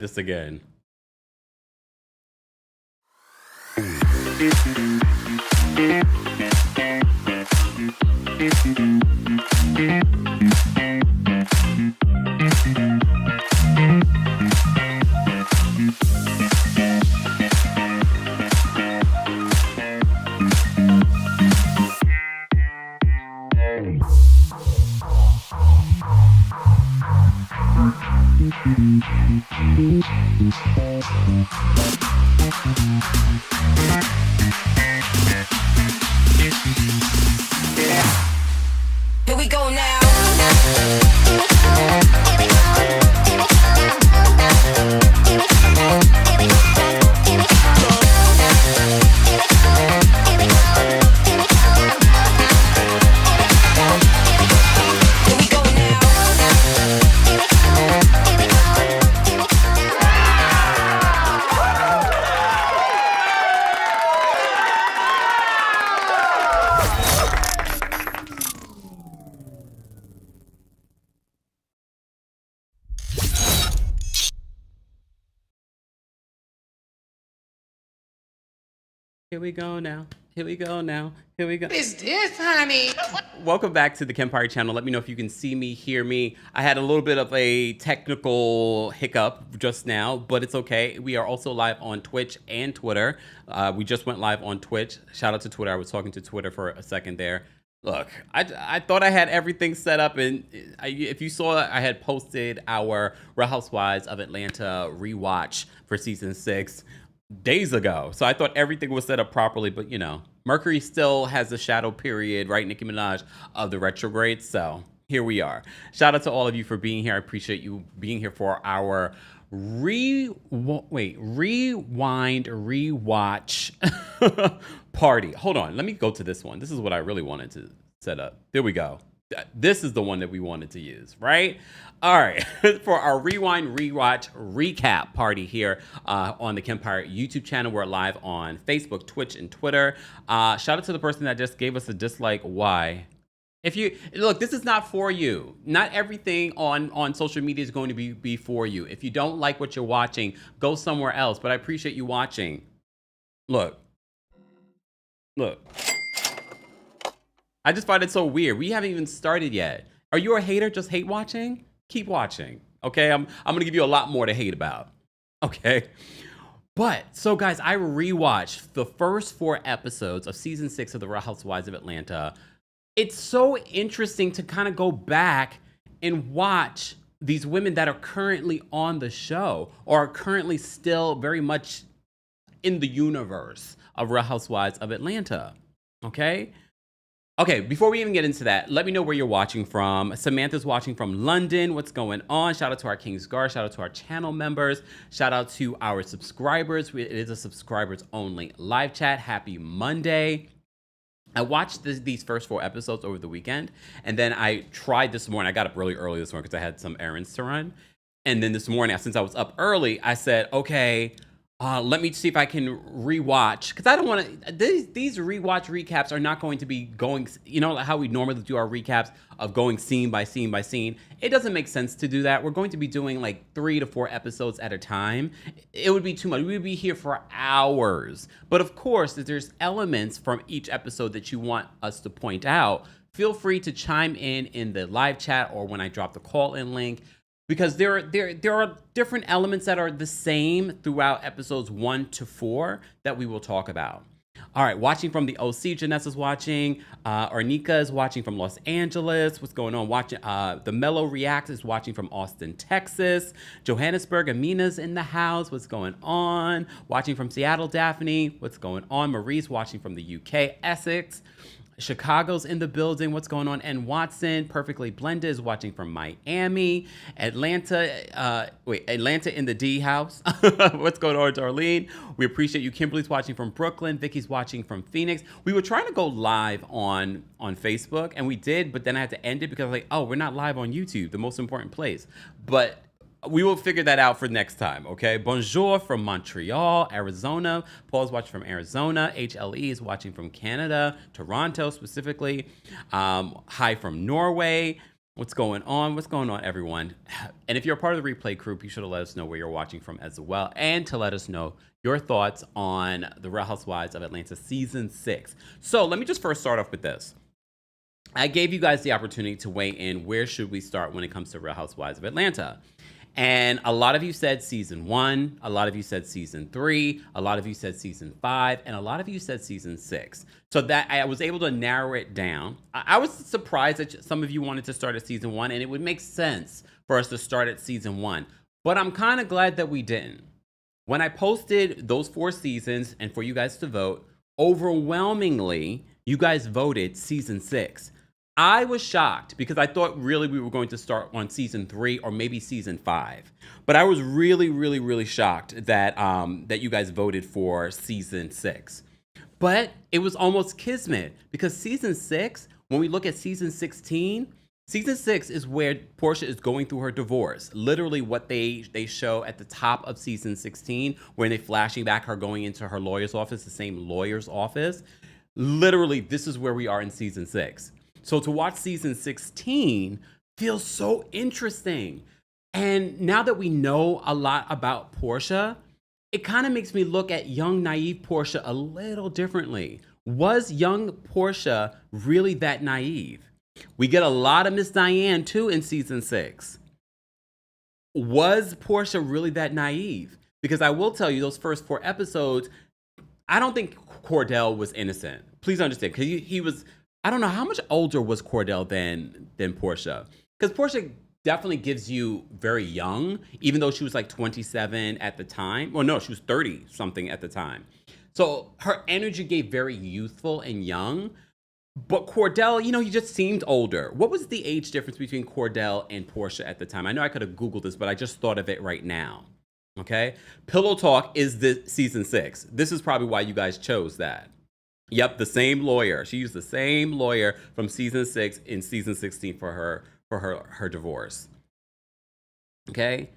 this again. Here we go now. Here we go now. Here we go now. Here we go. What is this, honey? Welcome back to the Kempire channel. Let me know if you can see me, hear me. I had a little bit of a technical hiccup just now, but it's okay. We are also live on Twitch and Twitter. We just went live on Twitch. Shout out to Twitter. I was talking to Twitter for a second there. Look, I thought I had everything set up, and if you saw, I had posted our Real Housewives of Atlanta rewatch for season 6 days ago. So I thought everything was set up properly, but you know, Mercury still has a shadow period, right, Nicki Minaj, of the retrograde. So here we are. Shout out to all of you for being here. I appreciate you being here for our rewatch party. Hold on, let me go to this one. This is what I really wanted to set up. There we go. This is the one that we wanted to use, right? All right, for our rewind, rewatch, recap party here on the Kempire YouTube channel. We're live on Facebook, Twitch, and Twitter. Shout out to the person that just gave us a dislike. Why? If you look, this is not for you. Not everything on social media is going to be for you. If you don't like what you're watching, go somewhere else. But I appreciate you watching. Look. I just find it so weird. We haven't even started yet. Are you a hater? Just hate watching? Keep watching. Okay, I'm gonna give you a lot more to hate about. Okay. But so guys, I rewatched the first 4 episodes of season 6 of the Real Housewives of Atlanta. It's so interesting to kind of go back and watch these women that are currently on the show or are currently still very much in the universe of Real Housewives of Atlanta. Okay. Okay, before we even get into that, let me know where you're watching from. Samantha's watching from London. What's going on? Shout out to our King's Guard. Shout out to our channel members. Shout out to our subscribers. It is a subscribers only live chat. Happy Monday. I watched these first 4 episodes over the weekend, and then I tried this morning. I got up really early this morning because I had some errands to run. And then this morning, since I was up early, I said, okay, let me see if I can rewatch, because I don't want to. These rewatch recaps are not going to be going. You know how we normally do our recaps of going scene by scene by scene. It doesn't make sense to do that. We're going to be doing like 3 to 4 episodes at a time. It would be too much. We would be here for hours. But of course, if there's elements from each episode that you want us to point out, feel free to chime in the live chat or when I drop the call-in link. Because there are different elements that are the same throughout episodes 1 to 4 that we will talk about. All right, watching from the OC, Janessa's watching. Arnika is watching from Los Angeles. What's going on? Watching. The Mellow Reacts is watching from Austin, Texas. Johannesburg, Amina's in the house. What's going on? Watching from Seattle, Daphne. What's going on? Maurice watching from the UK, Essex. Chicago's in the building. What's going on? And Watson, Perfectly Blended, is watching from Miami. Atlanta in the D house. What's going on, Darlene? We appreciate you. Kimberly's watching from Brooklyn. Vicky's watching from Phoenix. We were trying to go live on Facebook, and we did, but then I had to end it because I was like, oh, we're not live on YouTube, the most important place. But we will figure that out for next time, okay? Bonjour from Montreal, Arizona. Paul's watching from Arizona. HLE is watching from Canada, Toronto specifically. Hi from Norway. What's going on? What's going on, everyone? And if you're a part of the replay crew, be sure to let us know where you're watching from as well, and to let us know your thoughts on the Real Housewives of Atlanta season 6. So let me just first start off with this. I gave you guys the opportunity to weigh in. Where should we start when it comes to Real Housewives of Atlanta? And a lot of you said season 1, a lot of you said season 3, a lot of you said season 5, and a lot of you said season 6. So that I was able to narrow it down. I was surprised that some of you wanted to start at season 1, and it would make sense for us to start at season 1. But I'm kind of glad that we didn't. When I posted those 4 seasons and for you guys to vote, overwhelmingly, you guys voted season 6. I was shocked because I thought really we were going to start on season 3 or maybe season 5. But I was really shocked that that you guys voted for season 6. But it was almost kismet because season 6, when we look at season 16, season 6 is where Porsha is going through her divorce. Literally what they show at the top of season 16, when they flashing back her going into her lawyer's office, the same lawyer's office. Literally, this is where we are in season 6. So to watch season 16 feels so interesting. And now that we know a lot about Porsha, it kind of makes me look at young, naive Porsha a little differently. Was young Porsha really that naive? We get a lot of Miss Diane too in season 6. Was Porsha really that naive? Because I will tell you, those first 4 episodes, I don't think Cordell was innocent. Please understand, because he was... I don't know, how much older was Cordell than Porsha? Because Porsha definitely gives you very young, even though she was like 27 at the time. Well, no, she was 30 something at the time. So her energy gave very youthful and young. But Cordell, you know, he just seemed older. What was the age difference between Cordell and Porsha at the time? I know I could have Googled this, but I just thought of it right now. Okay? Pillow Talk is the season 6. This is probably why you guys chose that. Yep, the same lawyer. She used the same lawyer from season 6 in season 16 for her divorce. Okay?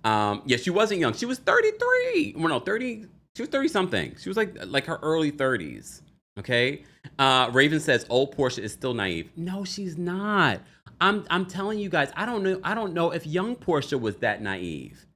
Yeah, she wasn't young. She was 33. Well, no, 30. She was 30 something. She was like her early 30s. Okay? Raven says old Porsha is still naive. No, she's not. I'm telling you guys, I don't know if young Porsha was that naive.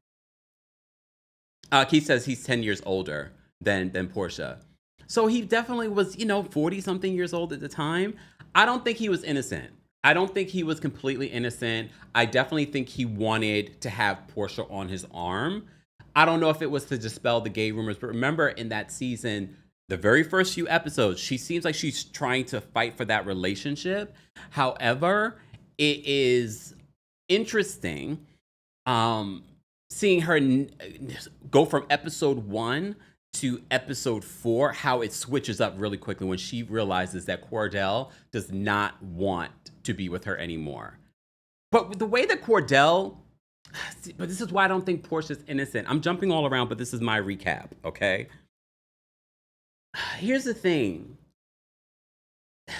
Keith says he's 10 years older than Porsha. So he definitely was, 40-something years old at the time. I don't think he was innocent. I don't think he was completely innocent. I definitely think he wanted to have Porsha on his arm. I don't know if it was to dispel the gay rumors, but remember in that season, the very first few episodes, she seems like she's trying to fight for that relationship. However, it is interesting seeing her go from episode 1 to episode 4, how it switches up really quickly when she realizes that Cordell does not want to be with her anymore. But the way that Cordell, but this is why I don't think Porsha's innocent. I'm jumping all around, but this is my recap, okay? Here's the thing.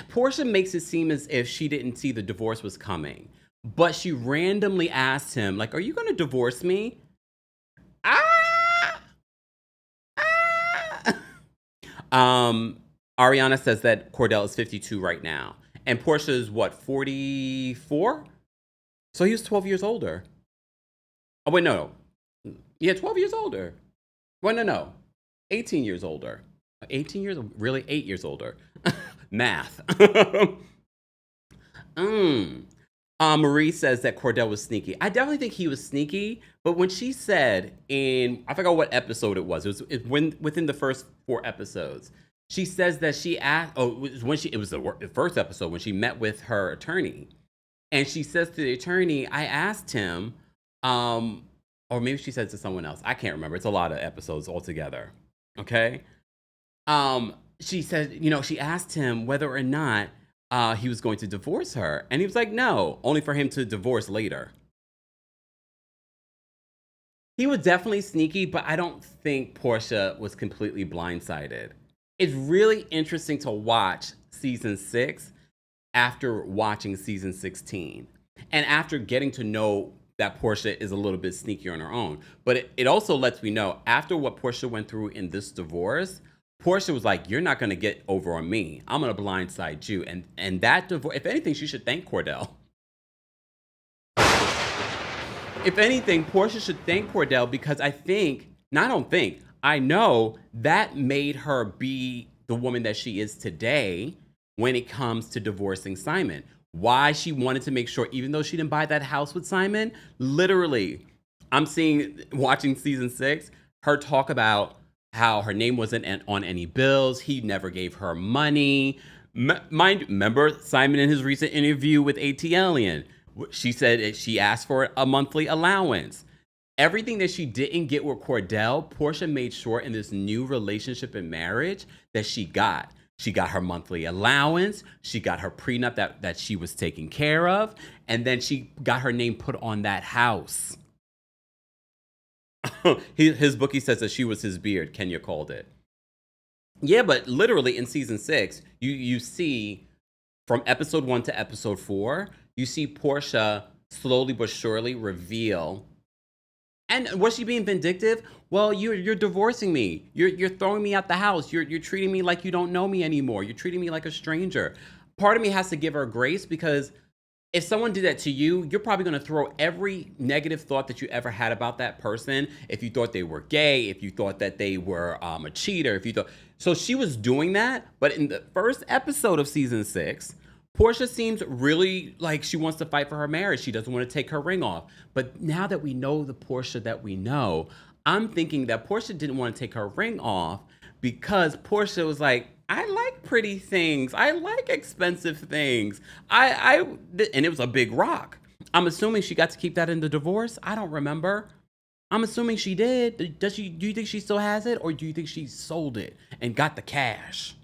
Porsha makes it seem as if she didn't see the divorce was coming, but she randomly asked him, like, are you going to divorce me? Ariana says that Cordell is 52 right now. And Porsha is what, 44? So he was 12 years older. Oh, wait, no. Yeah, 12 years older. Well, no. 18 years older. 18 years? Really? 8 years older. Math. Marie says that Cordell was sneaky. I definitely think he was sneaky, but when she said I forgot what episode it was. It was within the first 4 episodes. She says that she asked. Oh, it was the first episode when she met with her attorney, and she says to the attorney, "I asked him, or maybe she said to someone else. I can't remember. It's a lot of episodes altogether. Okay. She said, she asked him whether or not he was going to divorce her. And he was like, no, only for him to divorce later. He was definitely sneaky, but I don't think Porsha was completely blindsided. It's really interesting to watch season 6 after watching season 16. And after getting to know that Porsha is a little bit sneaky on her own. But it also lets me know, after what Porsha went through in this divorce, Porsha was like, you're not going to get over on me. I'm going to blindside you. And that divorce, if anything, she should thank Cordell. If anything, Porsha should thank Cordell because I know that made her be the woman that she is today when it comes to divorcing Simon. Why she wanted to make sure, even though she didn't buy that house with Simon, literally, watching season 6, her talk about how her name wasn't on any bills. He never gave her money. Remember Simon in his recent interview with ATLian? She said she asked for a monthly allowance. Everything that she didn't get with Cordell, Porsha made sure in this new relationship and marriage that she got. She got her monthly allowance. She got her prenup that she was taking care of. And then she got her name put on that house. His bookie says that she was his beard, Kenya called it. Yeah, but literally in season 6, you see from episode 1 to episode 4, you see Porsha slowly but surely reveal. And was she being vindictive? Well, you're divorcing me. You're throwing me out the house. You're treating me like you don't know me anymore. You're treating me like a stranger. Part of me has to give her grace because if someone did that to you, you're probably going to throw every negative thought that you ever had about that person. If you thought they were gay, if you thought that they were a cheater, if you thought... So she was doing that. But in the first episode of season 6, Porsha seems really like she wants to fight for her marriage. She doesn't want to take her ring off. But now that we know the Porsha that we know, I'm thinking that Porsha didn't want to take her ring off because Porsha was like, I like pretty things. I like expensive things. And it was a big rock. I'm assuming she got to keep that in the divorce. I don't remember. I'm assuming she did. Do you think she still has it? Or do you think she sold it and got the cash?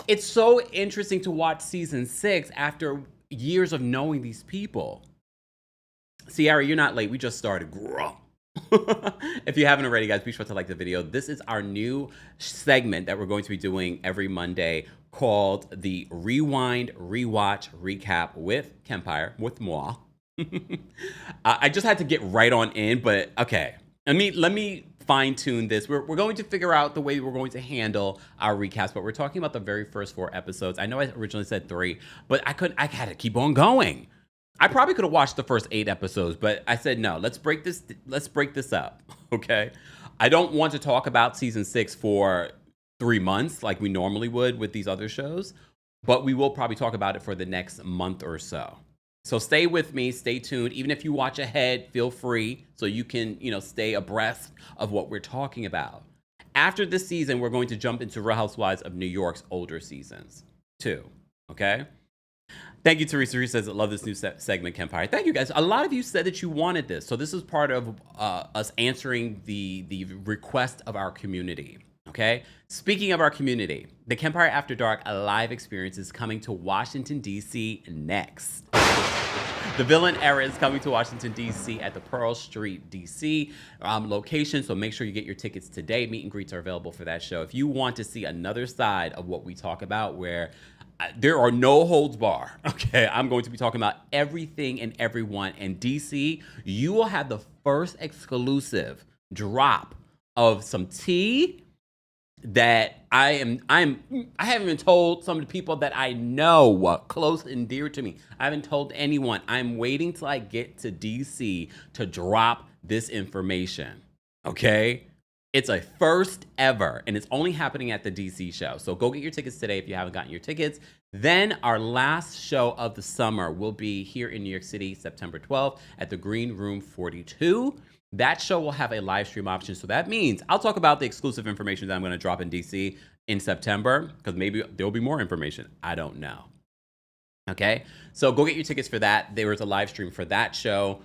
It's so interesting to watch season 6 after years of knowing these people. Sierra, you're not late. We just started. If you haven't already, guys, be sure to like the video. This is our new segment that we're going to be doing every Monday called the Rewind, Rewatch, Recap with Kempire, with moi. I just had to get right on in, but okay. Let me fine-tune this. We're going to figure out the way we're going to handle our recaps, but we're talking about the very first 4 episodes. I know I originally said 3, but I had to keep on going. I probably could have watched the first 8 episodes, but I said, no, let's break this up, okay? I don't want to talk about season 6 for 3 months like we normally would with these other shows, but we will probably talk about it for the next month or so. So stay with me, stay tuned. Even if you watch ahead, feel free so you can, stay abreast of what we're talking about. After this season, we're going to jump into Real Housewives of New York's older seasons, too, okay? Thank you, Teresa. Teresa says, I love this new segment, Kempire. Thank you, guys. A lot of you said that you wanted this. So this is part of us answering the request of our community, okay? Speaking of our community, the Kempire After Dark live experience is coming to Washington, D.C. next. The villain era is coming to Washington, D.C. at the Pearl Street, D.C. Location, so make sure you get your tickets today. Meet and greets are available for that show. If you want to see another side of what we talk about where there are no holds bar, okay? I'm going to be talking about everything and everyone. In DC, you will have the first exclusive drop of some tea that I haven't even told some of the people that I know, close and dear to me. I haven't told anyone. I'm waiting till I get to DC to drop this information, okay? It's a first ever, and it's only happening at the DC show. So go get your tickets today if you haven't gotten your tickets. Then our last show of the summer will be here in New York City, September 12th at the Green Room 42. That show will have a live stream option. So that means I'll talk about the exclusive information that I'm going to drop in DC in September, because maybe there'll be more information. I don't know. Okay, so go get your tickets for that. There was a live stream for that show.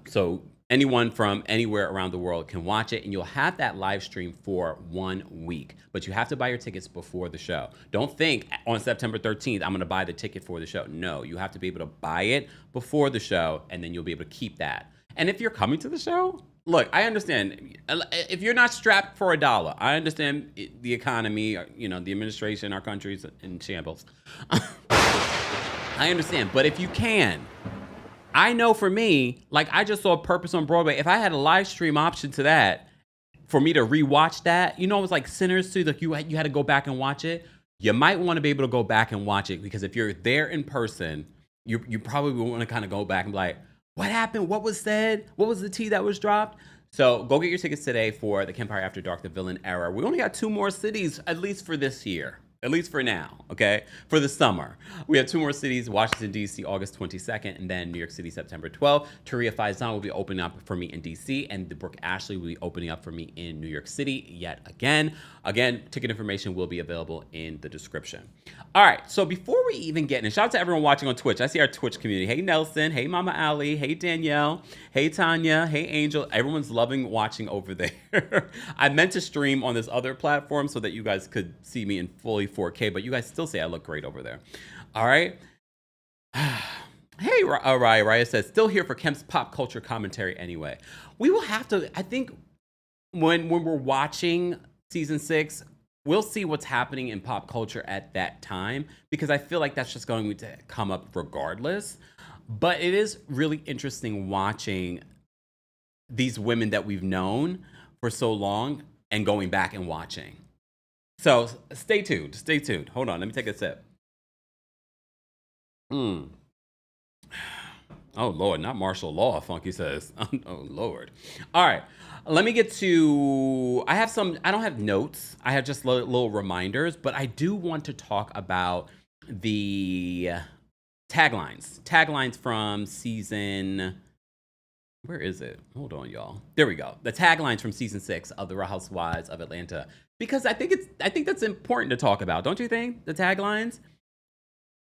So anyone from anywhere around the world can watch it, and you'll have that live stream for 1 week. But you have to buy your tickets before the show. Don't think on September 13th, I'm going to buy the ticket for the show. No, you have to be able to buy it before the show, and then you'll be able to keep that. And if you're coming to the show, look, I understand. If you're not strapped for $1, I understand the economy, the administration, our country's in shambles. I understand. But if you can, I know for me, like I just saw Purpose on Broadway. If I had a live stream option to that, for me to rewatch that, it was like Sinners too. Like you had to go back and watch it. You might want to be able to go back and watch it, because if you're there in person, you probably want to kind of go back and be like, What happened? What was said? What was the tea that was dropped? So go get your tickets today for the Kempire After Dark, the Villain Era. We only got 2 more cities, at least for this year. At least for now, okay? For the summer. We have 2 more cities, Washington, D.C., August 22nd, and then New York City, September 12th. Taria Faison will be opening up for me in D.C., and the Brooke Ashley will be opening up for me in New York City yet again. Again, ticket information will be available in the description. All right, so before we even get in, shout out to everyone watching on Twitch. I see our Twitch community. Hey, Nelson. Hey, Mama Ali. Hey, Danielle. Hey, Tanya. Hey, Angel. Everyone's loving watching over there. I meant to stream on this other platform so that you guys could see me in fully 4K, but you guys still say I look great over there. All right. Hey, Raya says, still here for Kemp's pop culture commentary anyway. We will have to, I think, when we're watching season 6, we'll see what's happening in pop culture at that time, because I feel like that's just going to come up regardless. But it is really interesting watching these women that we've known for so long and going back and watching. So stay tuned. Stay tuned. Hold on. Let me take a sip. Oh, Lord. Not martial law, Funky says. Oh, Lord. All right. Let me get to... I don't have notes. I have just little reminders. But I do want to talk about the taglines. Taglines from season... Where is it? Hold on, y'all. There we go. The taglines from season 6 of the Real Housewives of Atlanta. Because I think that's important to talk about, don't you think? The taglines,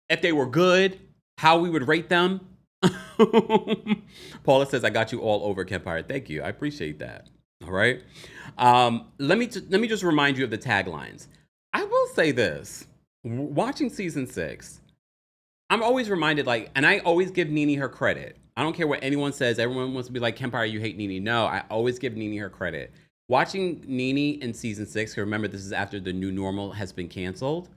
if they were good, how we would rate them. Paula says, "I got you all over Kempire." Thank you, I appreciate that. All right, let me just remind you of the taglines. I will say this: watching season 6, I'm always reminded, and I always give Nene her credit. I don't care what anyone says. Everyone wants to be like, Kempire, you hate Nene. No, I always give Nene her credit. Watching Nene in season 6, remember this is after the new normal has been canceled.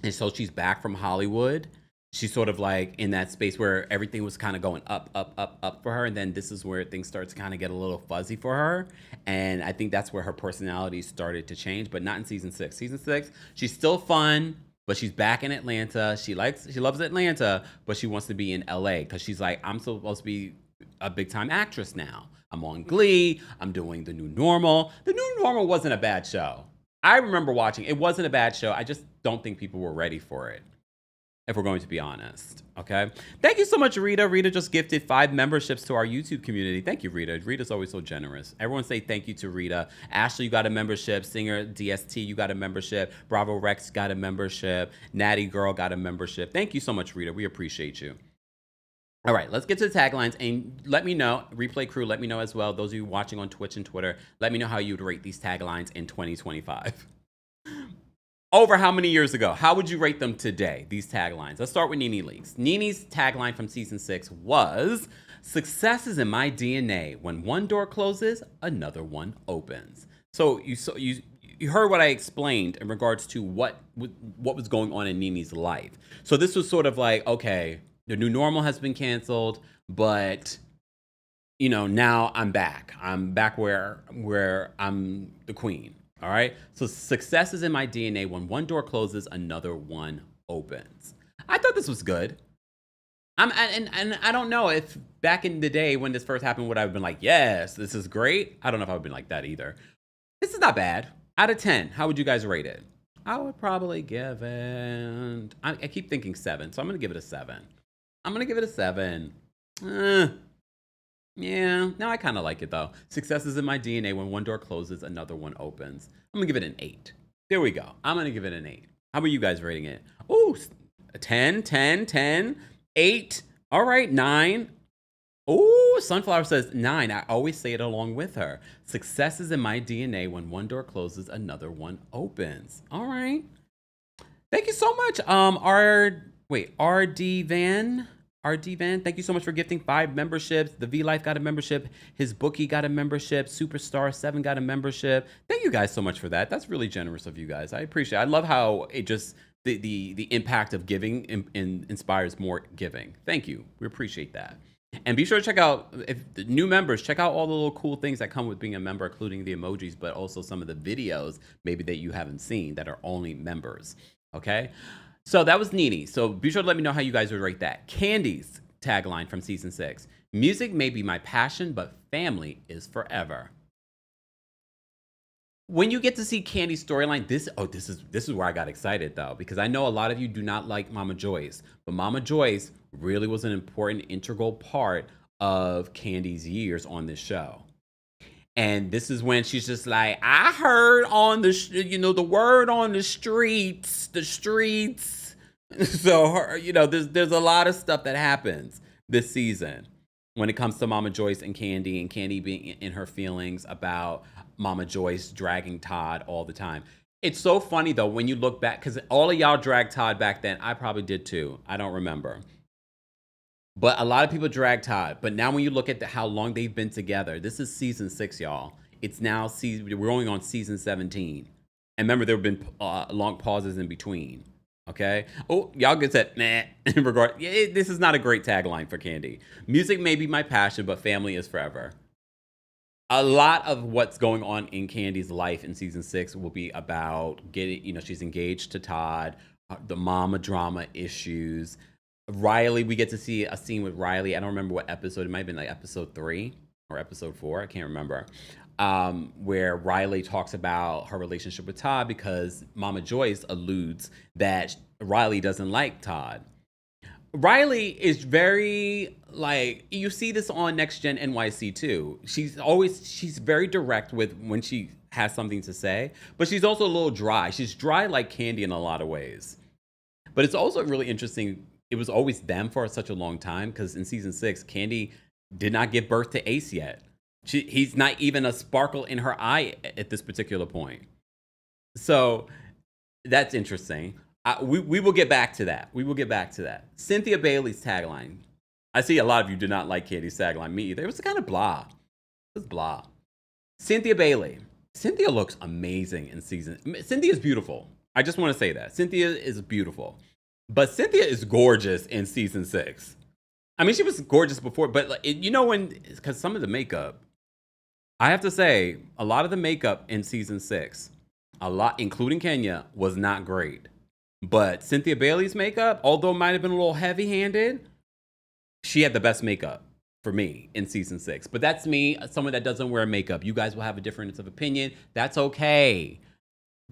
And so she's back from Hollywood. She's sort of like in that space where everything was kind of going up, up, up, up for her. And then this is where things start to kind of get a little fuzzy for her. And I think that's where her personality started to change, but not in season 6. Season 6, she's still fun, but she's back in Atlanta. She loves Atlanta, but she wants to be in LA because she's like, I'm supposed to be a big time actress now. I'm on Glee. I'm doing The New Normal. The New Normal wasn't a bad show. I remember watching. It wasn't a bad show. I just don't think people were ready for it, if we're going to be honest. Okay. Thank you so much, Rita. Rita just gifted 5 memberships to our YouTube community. Thank you, Rita. Rita's always so generous. Everyone say thank you to Rita. Ashley, you got a membership. Singer DST, you got a membership. Bravo Rex got a membership. Natty Girl got a membership. Thank you so much, Rita. We appreciate you. All right, let's get to the taglines, and let me know, replay crew, let me know as well, those of you watching on Twitch and Twitter, let me know how you'd rate these taglines in 2025. Over how many years ago? How would you rate them today, these taglines? Let's start with Nene Leakes. Nene's tagline from season 6 was, "Success is in my DNA. When one door closes, another one opens." So you heard what I explained in regards to what was going on in Nene's life. So this was sort of like, okay, the new normal has been canceled, but now I'm back. I'm back where I'm the queen. All right. So success is in my DNA. When one door closes, another one opens. I thought this was good. And I don't know if back in the day when this first happened, would I have been like, yes, this is great. I don't know if I would have been like that either. This is not bad. Out of 10, how would you guys rate it? I would probably give it, I keep thinking 7, so I'm going to give it a 7. I'm going to give it a 7. Yeah, no, I kind of like it though. Success is in my DNA. When one door closes, another one opens. I'm going to give it an 8. There we go. I'm going to give it an 8. How are you guys rating it? Oh, 10, 10, 10, 8. All right, 9. Oh, Sunflower says 9. I always say it along with her. Success is in my DNA. When one door closes, another one opens. All right. Thank you so much. RD Van, thank you so much for gifting 5 memberships. The V Life got a membership. His Bookie got a membership. Superstar 7 got a membership. Thank you guys so much for that. That's really generous of you guys. I appreciate it. I love how it just, the impact of giving inspires more giving. Thank you. We appreciate that. And be sure to check out, if the new members, check out all the little cool things that come with being a member, including the emojis, but also some of the videos maybe that you haven't seen that are only members. Okay. So that was Nene. So be sure to let me know how you guys would rate that. Candy's tagline from season 6. Music may be my passion, but family is forever. When you get to see Kandi's storyline, this is where I got excited though, because I know a lot of you do not like Mama Joyce, but Mama Joyce really was an important integral part of Kandi's years on this show. And this is when she's just like, I heard on the word on the streets. So there's a lot of stuff that happens this season when it comes to Mama Joyce and Kandi being in her feelings about Mama Joyce dragging Todd all the time. It's so funny though when you look back, because all of y'all dragged Todd back then. I probably did too. I don't remember. But a lot of people drag Todd. But now when you look at how long they've been together, this is season 6, y'all. It's now we're going on season 17. And remember, there have been long pauses in between. Okay? Oh, y'all get that, nah, in regard. This is not a great tagline for Kandi. Music may be my passion, but family is forever. A lot of what's going on in Kandi's life in season 6 will be about she's engaged to Todd, the mama drama issues. Riley, we get to see a scene with Riley. I don't remember what episode. It might have been like episode 3 or episode 4. I can't remember. Where Riley talks about her relationship with Todd because Mama Joyce alludes that Riley doesn't like Todd. Riley is very, you see this on Next Gen NYC too. She's very direct with when she has something to say, but she's also a little dry. She's dry like Kandi in a lot of ways. But it's also really interesting. It was always them for such a long time because in season 6, Kandi did not give birth to Ace yet. He's not even a sparkle in her eye at this particular point. So that's interesting. We will get back to that. Cynthia Bailey's tagline. I see a lot of you did not like Kandi's tagline. Me either. It was kind of blah. It was blah. Cynthia Bailey. Cynthia looks amazing in season. Cynthia is beautiful. I just want to say that. Cynthia is beautiful. But Cynthia is gorgeous in season 6. I mean, she was gorgeous before, but because some of the makeup, I have to say, a lot of the makeup in season 6, including Kenya, was not great. But Cynthia Bailey's makeup, although it might have been a little heavy-handed, she had the best makeup for me in season 6. But that's me, someone that doesn't wear makeup. You guys will have a difference of opinion. That's okay.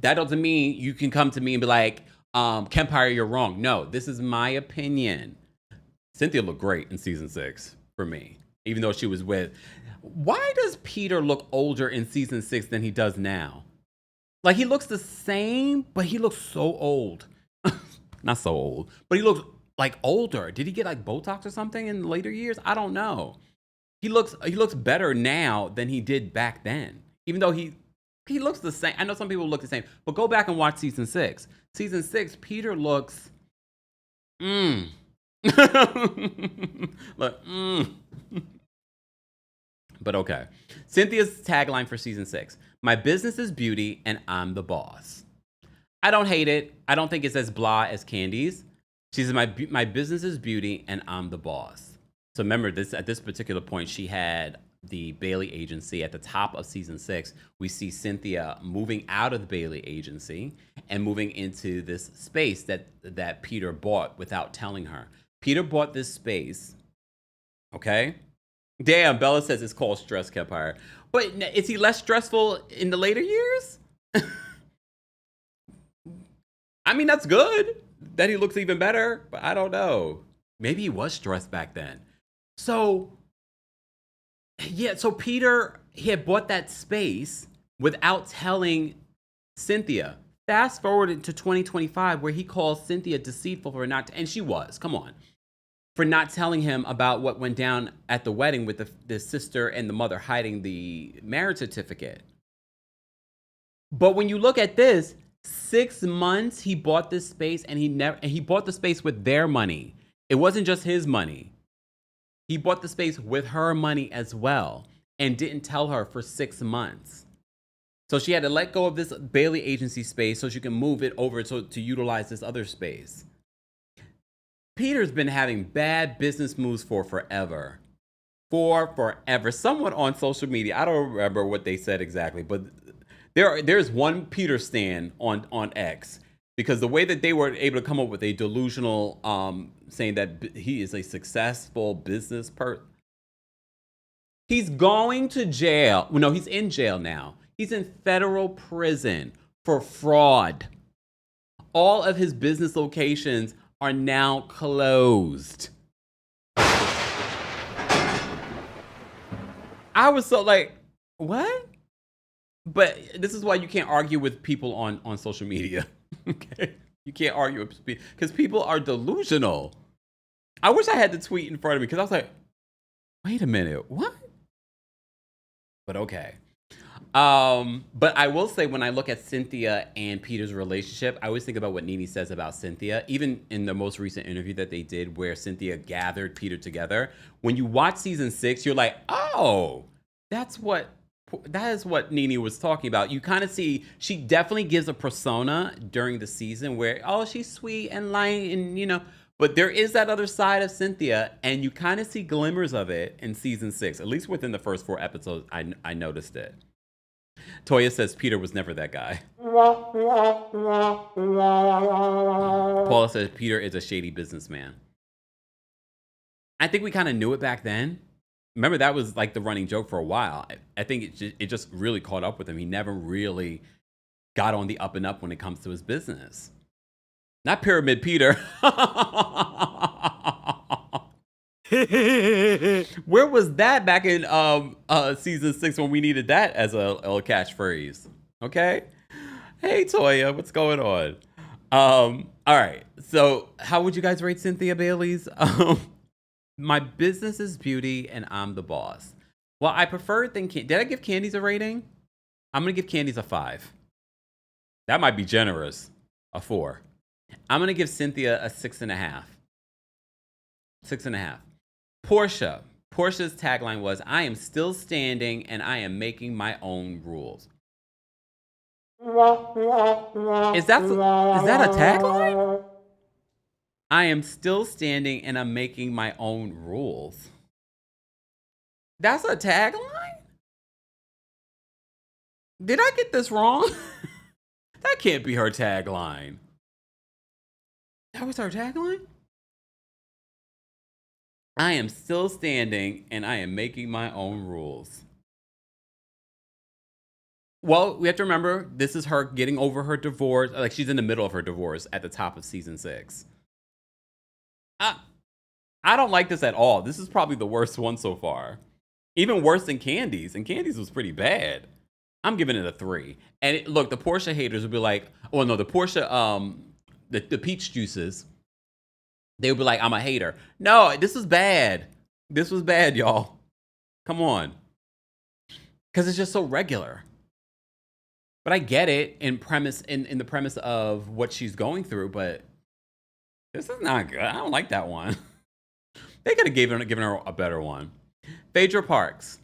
That doesn't mean you can come to me and be like, Kempire, you're wrong. No, this is my opinion. Cynthia looked great in season 6 for me, even though she was with. Why does Peter look older in season 6 than he does now? Like, he looks the same, but he looks so old. Not so old, but he looks like older. Did he get like Botox or something in later years? I don't know. He looks better now than he did back then, even though he looks the same. I know some people look the same, but go back and watch season 6. Season 6, Peter looks, But okay. Cynthia's tagline for season 6. My business is beauty and I'm the boss. I don't hate it. I don't think it's as blah as Kandi's. She says, my business is beauty and I'm the boss. So remember, at this particular point, she had the Bailey agency. At the top of season 6, we see Cynthia moving out of the Bailey agency and moving into this space that Peter bought without telling her. Peter bought this space, okay? Damn, Bella says it's called stress, Kempire. But is he less stressful in the later years? I mean, that's good that he looks even better, but I don't know. Maybe he was stressed back then. So, yeah, so Peter, he had bought that space without telling Cynthia. Fast forward to 2025, where he calls Cynthia deceitful for not, and she was, come on, for not telling him about what went down at the wedding with the sister and the mother hiding the marriage certificate. But when you look at this, 6 months he bought this space, and he bought the space with their money. It wasn't just his money. He bought the space with her money as well and didn't tell her for 6 months. So she had to let go of this Bailey agency space so she can move it over to utilize this other space. Peter's been having bad business moves for forever. Someone on social media, I don't remember what they said exactly, but there's one Peter stan on X, because the way that they were able to come up with a delusional saying that he is a successful business person. He's going to jail. Well, no, he's in jail now. He's in federal prison for fraud. All of his business locations are now closed. I was so like, what? But this is why you can't argue with people on social media. Okay? You can't argue with people because people are delusional. I wish I had the tweet in front of me because I was like, wait a minute, what? But okay. But I will say when I look at Cynthia and Peter's relationship, I always think about what Nene says about Cynthia, even in the most recent interview that they did where Cynthia gathered Peter together. When you watch season 6, you're like, oh, that is what Nene was talking about. You kind of see, she definitely gives a persona during the season where, oh, she's sweet and light and, you know, but there is that other side of Cynthia, and you kind of see glimmers of it in season 6, at least within the first 4 episodes, I noticed it. Toya says Peter was never that guy. Paula says Peter is a shady businessman. I think we kind of knew it back then. Remember, that was like the running joke for a while. I think it just really caught up with him. He never really got on the up and up when it comes to his business. Not Pyramid Peter. Where was that back in season 6 when we needed that as a catchphrase? Okay. Hey Toya, what's going on? All right. So how would you guys rate Cynthia Bailey's? My business is beauty and I'm the boss. Well, I prefer did I give Candy's a rating? I'm gonna give Candy's a 5. That might be generous. A 4. I'm gonna give Cynthia a 6.5. 6.5. Portia's tagline was, I am still standing and I am making my own rules. Is that a tagline? I am still standing and I'm making my own rules. That's a tagline? Did I get this wrong? That can't be her tagline. That was her tagline? I am still standing and I am making my own rules. Well, we have to remember, this is her getting over her divorce. Like, she's in the middle of her divorce at the top of season 6. I don't like this at all. This is probably the worst one so far. Even worse than Kandi's. And Kandi's was pretty bad. I'm giving it a 3. And look, the Porsha haters will be like, oh no, the Porsha, the peach juices, they would be like, I'm a hater. No, this is bad. This was bad, y'all. Come on. Because it's just so regular. But I get it in the premise of what she's going through, but this is not good. I don't like that one. They could have given her a better one. Phaedra Parks.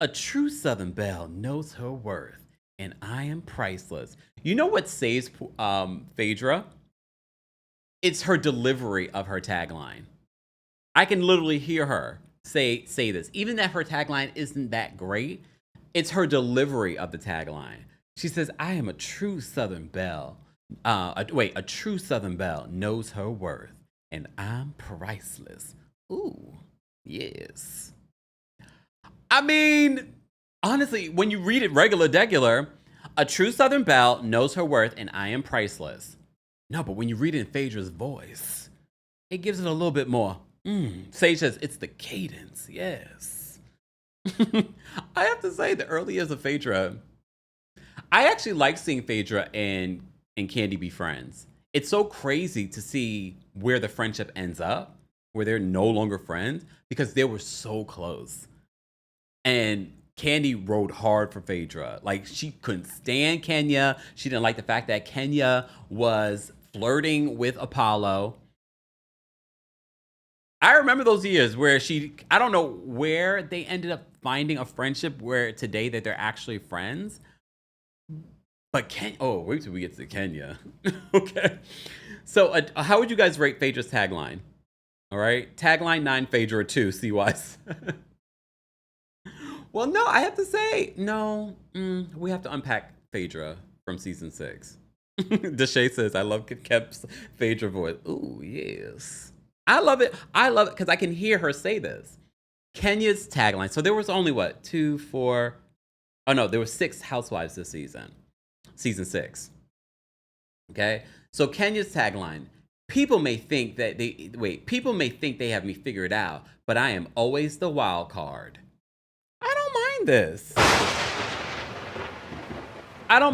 A true Southern belle knows her worth, and I am priceless. You know what saves Phaedra? It's her delivery of her tagline. I can literally hear her say this. Even that her tagline isn't that great, it's her delivery of the tagline. She says, I am a true Southern belle. A true Southern belle knows her worth, and I'm priceless. Ooh, yes. I mean, honestly, when you read it regular, a true Southern belle knows her worth, and I am priceless. No, but when you read it in Phaedra's voice, it gives it a little bit more. Sage says, it's the cadence, yes. I have to say, the early years of Phaedra, I actually like seeing Phaedra and Kandi be friends. It's so crazy to see where the friendship ends up, where they're no longer friends, because they were so close. And Kandi rode hard for Phaedra. Like, she couldn't stand Kenya. She didn't like the fact that Kenya was flirting with Apollo. I remember those years where I don't know where they ended up finding a friendship where today that they're actually friends. But wait till we get to Kenya. Okay. So how would you guys rate Phaedra's tagline? All right. Tagline 9, Phaedra 2, CYs. Well, no, I have to say, no. We have to unpack Phaedra from season 6. Deshae says, I love Kemp's Phaedra voice. Ooh, yes. I love it. I love it because I can hear her say this. Kenya's tagline. So there was only what, 2, 4. Oh no, there were 6 housewives this season. Season 6. Okay? So Kenya's tagline. People may think they have me figured out, but I am always the wild card. I don't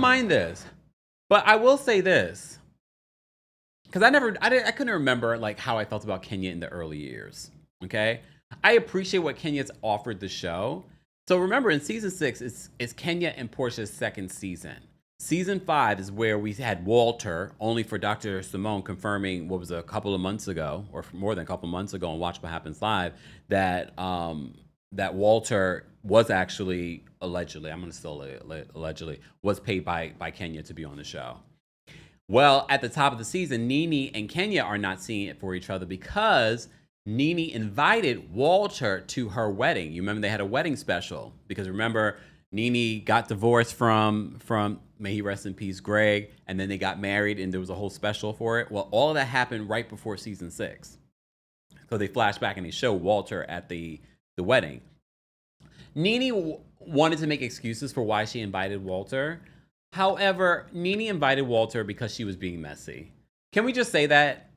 mind this. But I will say this. Because I couldn't remember like how I felt about Kenya in the early years. Okay? I appreciate what Kenya's offered the show. So remember, in season 6, it's Kenya and Porsha's second season. Season 5 is where we had Walter, only for Dr. Simone confirming what was a couple of months ago, or more than a couple of months ago on Watch What Happens Live, that that Walter was actually allegedly, I'm going to still allegedly, was paid by Kenya to be on the show. Well, at the top of the season, Nene and Kenya are not seeing it for each other because Nene invited Walter to her wedding. You remember they had a wedding special because remember Nene got divorced from may he rest in peace, Greg, and then they got married and there was a whole special for it. Well, all of that happened right before season 6. So they flash back and they show Walter at the wedding. Nene wanted to make excuses for why she invited Walter. However, Nene invited Walter because she was being messy. Can we just say that?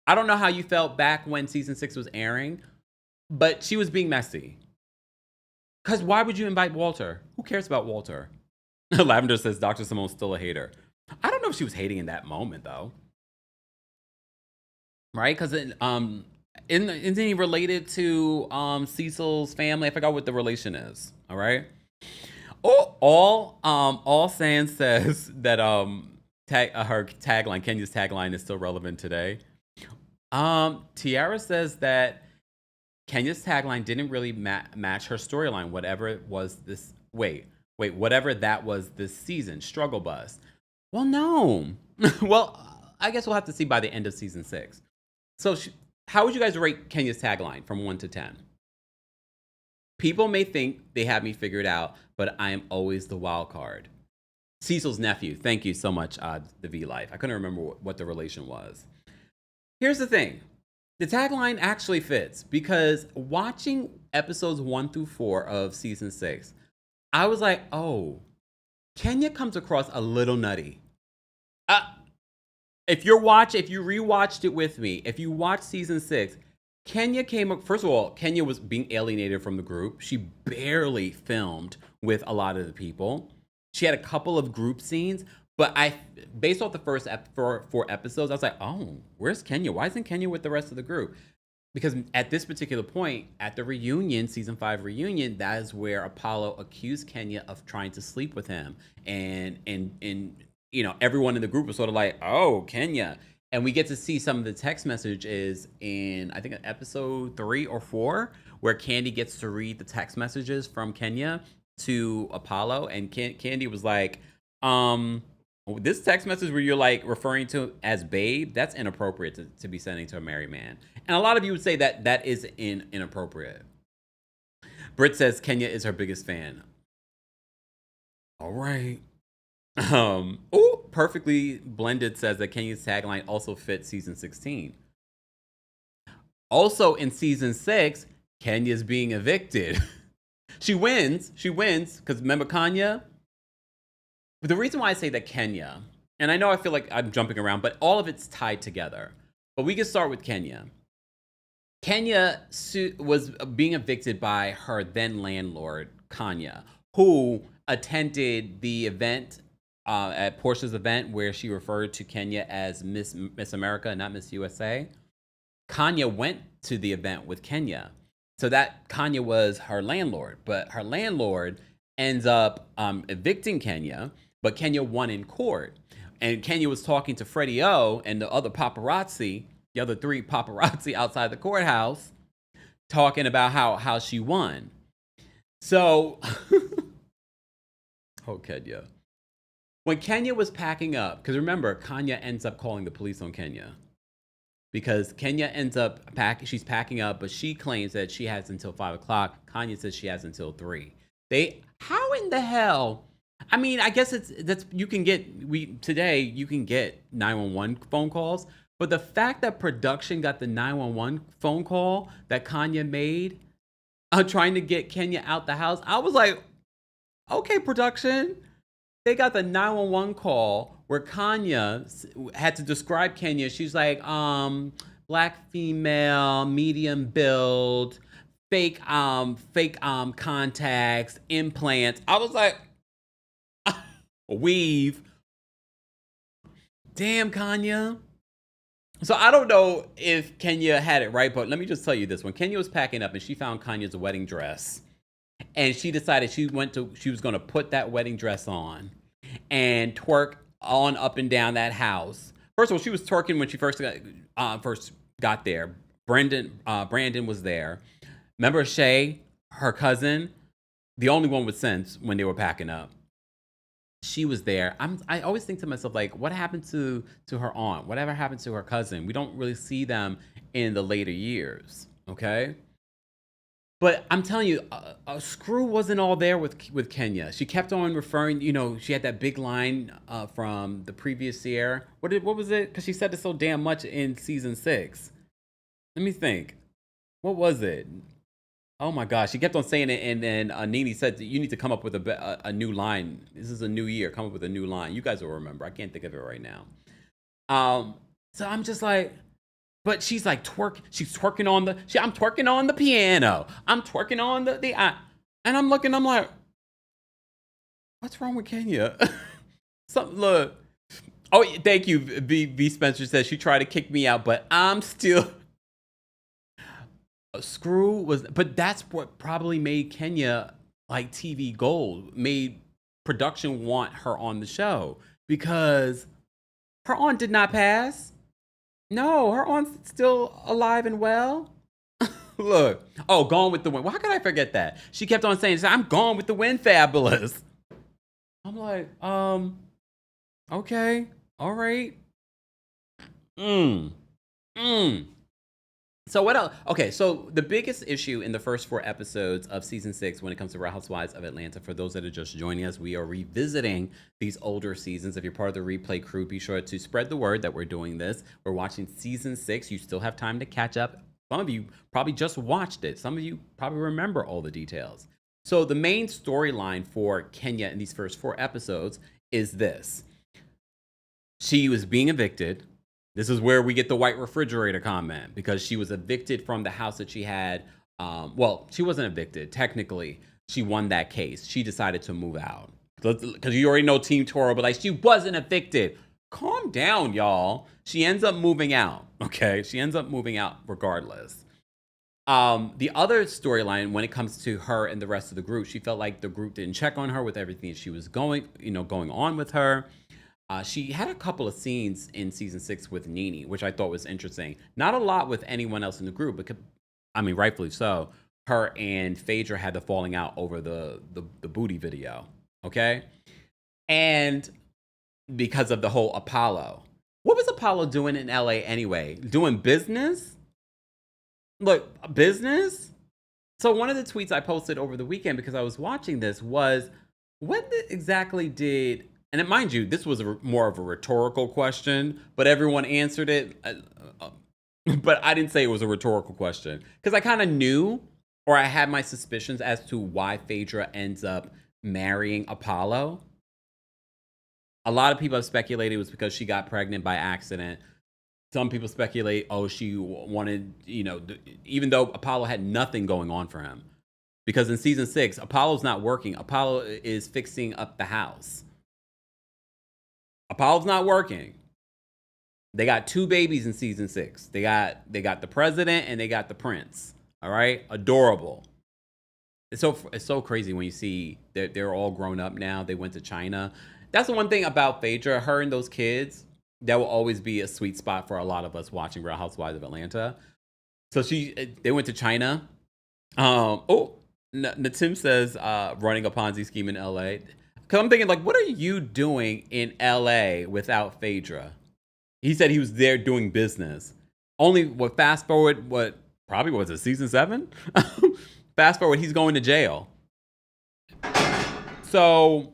I don't know how you felt back when season 6 was airing, but she was being messy. Because why would you invite Walter? Who cares about Walter? Lavender says Dr. Simone's still a hater. I don't know if she was hating in that moment, though. Right? Because isn't he related to Cecil's family? I forgot what the relation is. All right? Oh, all Sans says that her tagline, Kenya's tagline, is still relevant today. Tiara says that Kenya's tagline didn't really match her storyline, whatever it was this. Whatever that was this season, struggle bus. Well, no. Well, I guess we'll have to see by the end of season 6. So, how would you guys rate Kenya's tagline from 1 to 10? People may think they have me figured out, but I am always the wild card. Cecil's nephew. Thank you so much, the V Life. I couldn't remember what the relation was. Here's the thing. The tagline actually fits because watching episodes 1 through 4 of season 6, I was like, oh, Kenya comes across a little nutty. If you rewatched it with me, if you watched season 6, Kenya first of all, Kenya was being alienated from the group. She barely filmed with a lot of the people. She had a couple of group scenes, but based off the first 4 episodes, I was like, oh, where's Kenya? Why isn't Kenya with the rest of the group? Because at this particular point, at the reunion, season 5 reunion, that is where Apollo accused Kenya of trying to sleep with him. And you know, everyone in the group was sort of like, oh, Kenya. And we get to see some of the text messages in, I think, episode 3 or 4, where Kandi gets to read the text messages from Kenya to Apollo. And Kandi was like, this text message where you're like referring to as babe, that's inappropriate to be sending to a married man. And a lot of you would say that is inappropriate. Britt says Kenya is her biggest fan. All right. Perfectly Blended says that Kenya's tagline also fits season 16. Also in season 6, Kenya's being evicted. She wins, because remember Kenya? But the reason why I say that Kenya, and I know I feel like I'm jumping around, but all of it's tied together. But we can start with Kenya. Kenya was being evicted by her then landlord, Kanya, who attended the event at Porsha's event where she referred to Kenya as Miss America, not Miss USA. Kanya went to the event with Kenya. So that Kanya was her landlord, but her landlord ends up evicting Kenya, but Kenya won in court. And Kenya was talking to Freddie O and the other paparazzi, the other 3 paparazzi outside the courthouse, talking about how she won. So, oh, Kenya. When Kenya was packing up, because remember, Kenya ends up calling the police on Kenya. Because Kenya ends up she's packing up, but she claims that she has until 5 o'clock. Kenya says she has until 3. How in the hell? I mean, I guess you can get 911 phone calls, but the fact that production got the 911 phone call that Kenya made, trying to get Kenya out the house. I was like, okay, production. They got the 911 call where Kanya had to describe Kenya. She's like, black female, medium build, fake contacts, implants. I was like, weave. Damn, Kanya. So I don't know if Kenya had it right, but let me just tell you this. When Kenya was packing up and she found Kanye's wedding dress, and she decided she was going to put that wedding dress on and twerk on up and down that house. First of all, she was twerking when she first got there. Brandon was there. Remember Shay, her cousin, the only one with sense when they were packing up. She was there. I always think to myself, like, what happened to her aunt? Whatever happened to her cousin? We don't really see them in the later years, okay? But I'm telling you, Screw wasn't all there with Kenya. She kept on referring, she had that big line from the previous year. What was it? Because she said it so damn much in season 6. Let me think. What was it? Oh my gosh, she kept on saying it, and then Nene said, you need to come up with a new line. This is a new year. Come up with a new line. You guys will remember. I can't think of it right now. So I'm just like, but she's like she's twerking on I'm twerking on the piano. I'm twerking on and I'm looking, I'm like, what's wrong with Kenya? Look. Oh, thank you. B Spencer says she tried to kick me out, but I'm still. Screw was, but that's what probably made Kenya like TV gold, made production want her on the show, because her aunt did not pass. No, her aunt's still alive and well. Look, Gone with the Wind. Why could I forget that? She kept on saying, I'm gone with the wind, fabulous. I'm like, okay, all right. So what else? Okay, so the biggest issue in the first 4 episodes of season 6 when it comes to Real Housewives of Atlanta, for those that are just joining us, we are revisiting these older seasons. If you're part of the replay crew, be sure to spread the word that we're doing this. We're watching season 6. You still have time to catch up. Some of you probably just watched it. Some of you probably remember all the details. So the main storyline for Kenya in these first 4 episodes is this. She was being evicted. This is where we get the white refrigerator comment, because she was evicted from the house that she had. Well, she wasn't evicted. Technically, she won that case. She decided to move out. Because you already know Team Toro, but like, she wasn't evicted. Calm down, y'all. She ends up moving out, okay? She ends up moving out regardless. The other storyline, when it comes to her and the rest of the group, she felt like the group didn't check on her with everything she was going on with her. She had a couple of scenes in season 6 with Nene, which I thought was interesting. Not a lot with anyone else in the group, because, I mean, rightfully so. Her and Phaedra had the falling out over the booty video, okay? And because of the whole Apollo. What was Apollo doing in LA anyway? Doing business? Look, business? So one of the tweets I posted over the weekend, because I was watching this, was, exactly did... And mind you, this was more of a rhetorical question, but everyone answered it. But I didn't say it was a rhetorical question, because I kind of knew, or I had my suspicions as to why Phaedra ends up marrying Apollo. A lot of people have speculated it was because she got pregnant by accident. Some people speculate, she wanted, even though Apollo had nothing going on for him. Because in season 6, Apollo's not working. Apollo is fixing up the house. Apollo's not working. They got 2 babies in season 6. They got the president and they got the prince. All right, adorable. It's so crazy when you see they're all grown up now. They went to China. That's the one thing about Phaedra. Her and those kids, that will always be a sweet spot for a lot of us watching Real Housewives of Atlanta. So they went to China. Natim says running a Ponzi scheme in LA. Because I'm thinking, like, what are you doing in LA without Phaedra? He said he was there doing business. Only, fast forward, probably was it season 7? Fast forward, he's going to jail. So,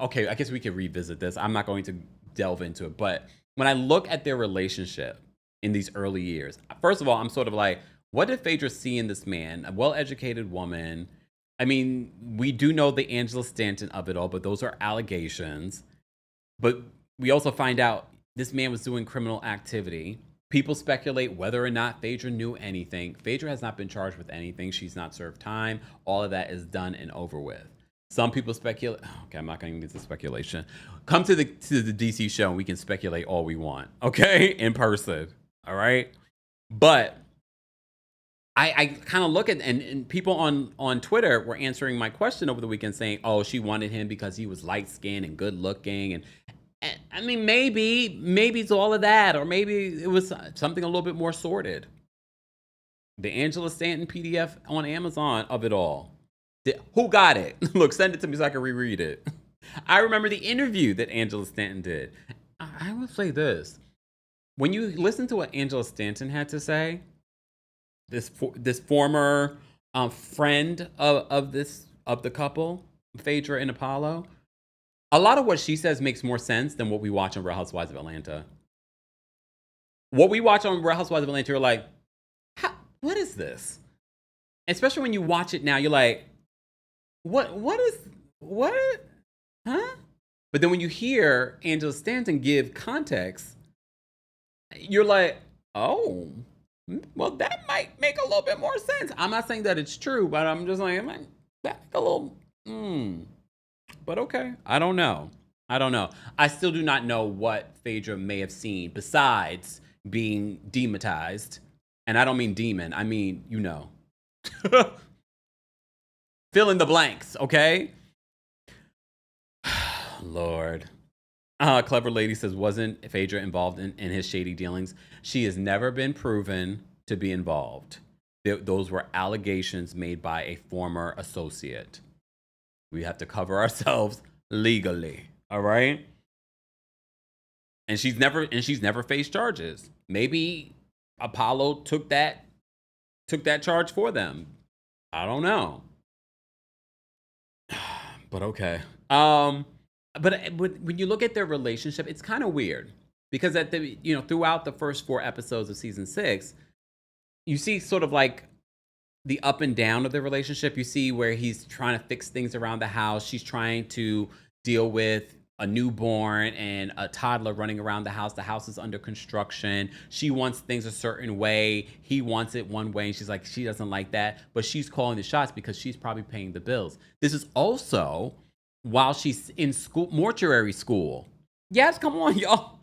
okay, I guess we could revisit this. I'm not going to delve into it. But when I look at their relationship in these early years, first of all, I'm sort of like, What did Phaedra see in this man? A well-educated woman. I mean, we do know the Angela Stanton of it all, but those are allegations. But we also find out this man was doing criminal activity. People speculate whether or not Phaedra knew anything. Phaedra has not been charged with anything. She's not served time. All of that is done and over with. Some people speculate. Okay, I'm not going to get into speculation. Come to the DC show and we can speculate all we want. Okay, in person. All right, but I kind of look at and people on Twitter were answering my question over the weekend saying, "Oh, she wanted him because he was light skinned and good looking," and I mean maybe it's all of that, or maybe it was something a little bit more sordid. The Angela Stanton PDF on Amazon of it all. Who got it? Look, send it to me so I can reread it. I remember the interview that Angela Stanton did. I will say this. When you listen to what Angela Stanton had to say, this former friend of the couple, Phaedra and Apollo, a lot of what she says makes more sense than what we watch on Real Housewives of Atlanta. What we watch on Real Housewives of Atlanta, you're like, what is this? Especially when you watch it now, you're like, what? Huh? But then when you hear Angela Stanton give context, you're like, oh, well, that might make a little bit more sense. I'm not saying that it's true, but I'm just like, that make a little, But okay, I don't know. I still do not know what Phaedra may have seen besides being demonetized. And I don't mean demon, I mean, fill in the blanks, okay? Lord. Clever Lady says, wasn't Phaedra involved in his shady dealings? She has never been proven to be involved. Those were allegations made by a former associate. We have to cover ourselves legally, all right? And she's never faced charges. Maybe Apollo took that charge for them. I don't know. But okay. But when you look at their relationship, it's kind of weird because throughout the first 4 episodes of season 6, you see sort of like the up and down of the relationship. You see where he's trying to fix things around the house. She's trying to deal with a newborn and a toddler running around the house. The house is under construction. She wants things a certain way. He wants it one way. And she's like, she doesn't like that. But she's calling the shots because she's probably paying the bills. This is also while she's in school, mortuary school. Yes, come on, y'all.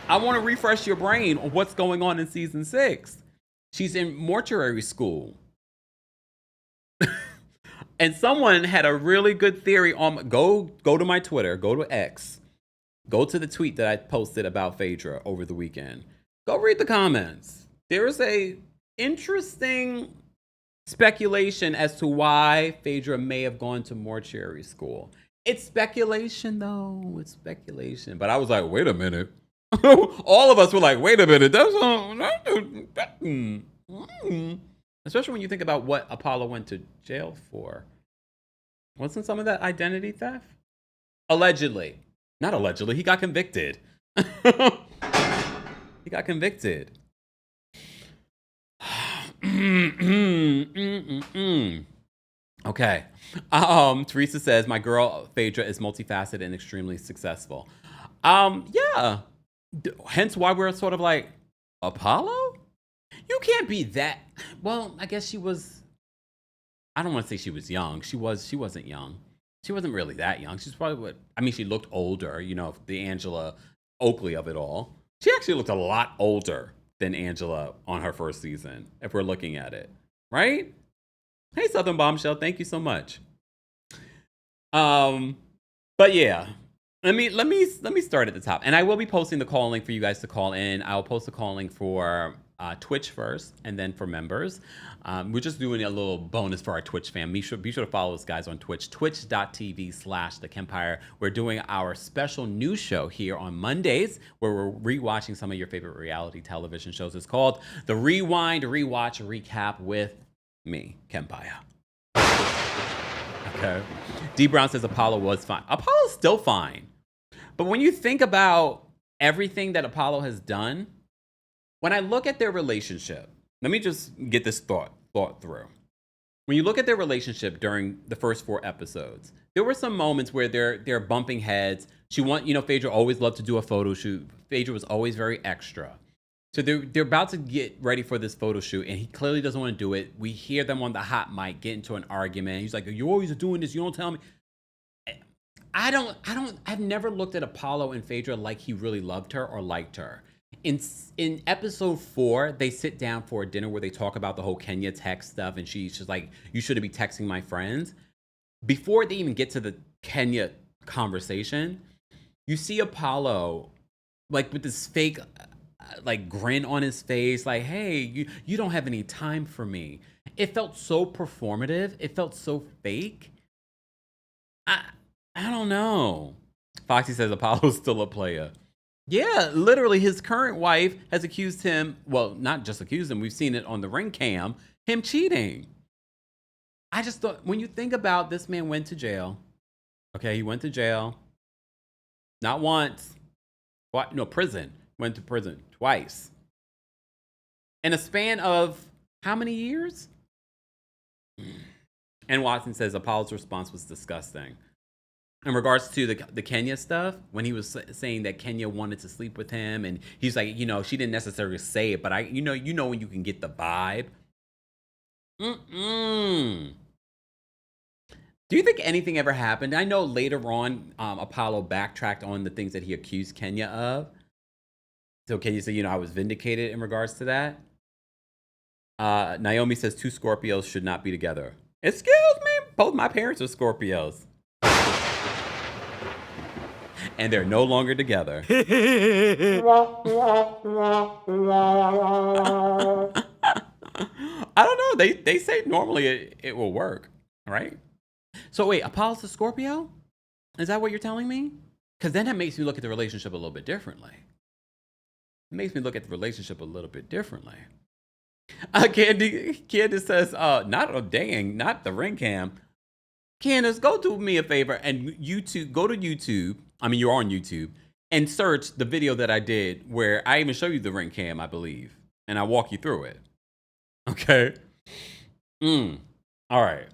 I want to refresh your brain on what's going on in season 6. She's in mortuary school. And someone had a really good theory on go to my Twitter, go to X. Go to the tweet that I posted about Phaedra over the weekend. Go read the comments. There is a interesting speculation as to why Phaedra may have gone to mortuary school. It's speculation, though. It's speculation. But I was like, wait a minute. All of us were like, wait a minute. Especially when you think about what Apollo went to jail for. Wasn't some of that identity theft? Allegedly. Not allegedly. He got convicted. He got convicted. Okay. Teresa says, my girl Phaedra is multifaceted and extremely successful. Yeah. Hence why we're sort of like, Apollo? You can't be that. Well, I guess she was. I don't want to say she was young. She wasn't young. She wasn't really that young. She's probably she looked older, the Angela Oakley of it all. She actually looked a lot older than Angela on her first season, if we're looking at it. Right? Hey, Southern Bombshell, thank you so much. But yeah. Let me start at the top. And I will be posting the call link for you guys to call in. I'll post the call link for Twitch first and then for members. We're just doing a little bonus for our Twitch fam. Be sure to follow us guys on Twitch, twitch.tv/TheKempire. We're doing our special news show here on Mondays where we're rewatching some of your favorite reality television shows. It's called The Rewind, Rewatch, Recap with me, Kempire. Okay. D Brown says Apollo was fine. Apollo's still fine. But when you think about everything that Apollo has done, when I look at their relationship, let me just get this thought through. When you look at their relationship during the first 4 episodes, there were some moments where they're bumping heads. Phaedra always loved to do a photo shoot. Phaedra was always very extra. So they're about to get ready for this photo shoot, and he clearly doesn't want to do it. We hear them on the hot mic get into an argument. He's like, "You always are doing this. You don't tell me." I've never looked at Apollo and Phaedra like he really loved her or liked her. In episode 4, they sit down for a dinner where they talk about the whole Kenya text stuff, and she's just like, "You shouldn't be texting my friends." Before they even get to the Kenya conversation, you see Apollo like with this fake like grin on his face, like, "Hey, you don't have any time for me." It felt so performative. It felt so fake. I don't know. Foxy says Apollo's still a player. Yeah, literally, his current wife has accused him. Well, not just accused him. We've seen it on the ring cam. Him cheating. I just thought, when you think about this man went to jail. Okay, he went to jail. Not once. No, prison. Went to prison twice. In a span of how many years? And Watson says Apollo's response was disgusting. In regards to the Kenya stuff, when he was saying that Kenya wanted to sleep with him, and he's like, she didn't necessarily say it, but you know when you can get the vibe. Do you think anything ever happened? I know later on, Apollo backtracked on the things that he accused Kenya of. So Kenya said, I was vindicated in regards to that. Naomi says 2 Scorpios should not be together. Excuse me? Both my parents are Scorpios. And they're no longer together. I don't know. They say normally it will work, right? So wait, Apollo's a Scorpio? Is that what you're telling me? Because then that makes me look at the relationship a little bit differently. Candace says, not the ring cam. Candace, go do me a favor and go to YouTube. I mean, you're on YouTube, and search the video that I did where I even show you the ring cam, I believe, and I walk you through it. Okay. All right.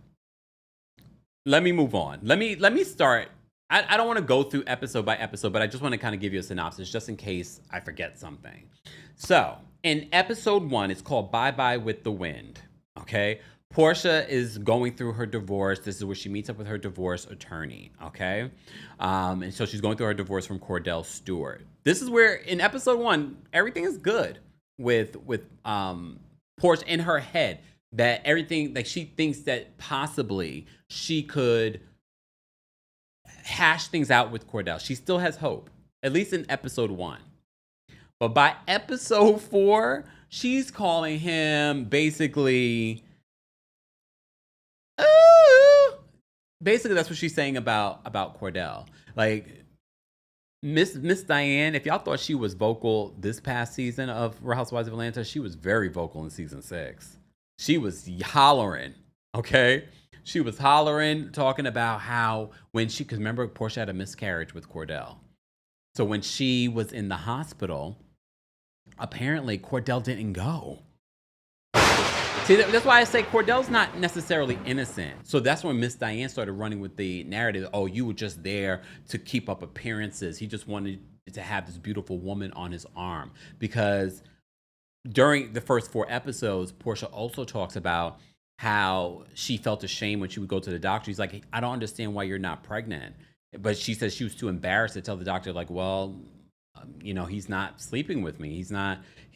Let me move on. Let me start. I don't want to go through episode by episode, but I just want to kind of give you a synopsis just in case I forget something. So in episode 1, it's called Bye Bye with the Wind. Okay. Porsha is going through her divorce. This is where she meets up with her divorce attorney, okay? And so she's going through her divorce from Cordell Stewart. This is where, in episode 1, everything is good with Porsha in her head. That everything, like she thinks that possibly she could hash things out with Cordell. She still has hope, at least in episode 1. But by episode 4, she's calling him basically... Basically, that's what she's saying about Cordell. Like, Miss Diane, if y'all thought she was vocal this past season of Real Housewives of Atlanta, she was very vocal in season 6. She was hollering, okay? She was hollering, talking about how because remember, Porsha had a miscarriage with Cordell. So when she was in the hospital, apparently Cordell didn't go. See, that's why I say Cordell's not necessarily innocent. So that's when Miss Diane started running with the narrative, oh, you were just there to keep up appearances. He just wanted to have this beautiful woman on his arm. Because during the first 4 episodes, Porsha also talks about how she felt ashamed when she would go to the doctor. He's like, I don't understand why you're not pregnant. But she says she was too embarrassed to tell the doctor, like, well, he's not sleeping with me. He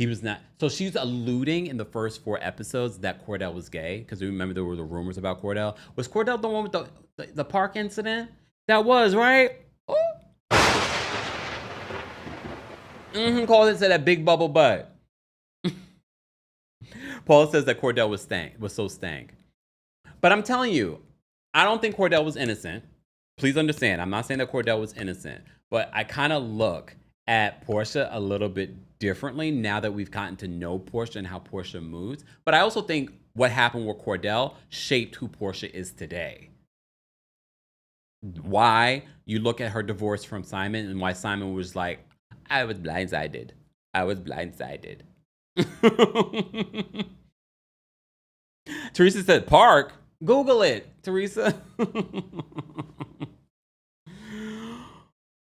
was not. So she's alluding in the first 4 episodes that Cordell was gay. Because remember, there were the rumors about Cordell. Was Cordell the one with the park incident? That was, right? Called it, said that big bubble butt. Paul says that Cordell was so stank. But I'm telling you, I don't think Cordell was innocent. Please understand, I'm not saying that Cordell was innocent. But I kind of look at Porsha a little bit differently now that we've gotten to know Porsha and how Porsha moves. But I also think what happened with Cordell shaped who Porsha is today. Why you look at her divorce from Simon and why Simon was like, I was blindsided. Teresa said park. Google it, Teresa.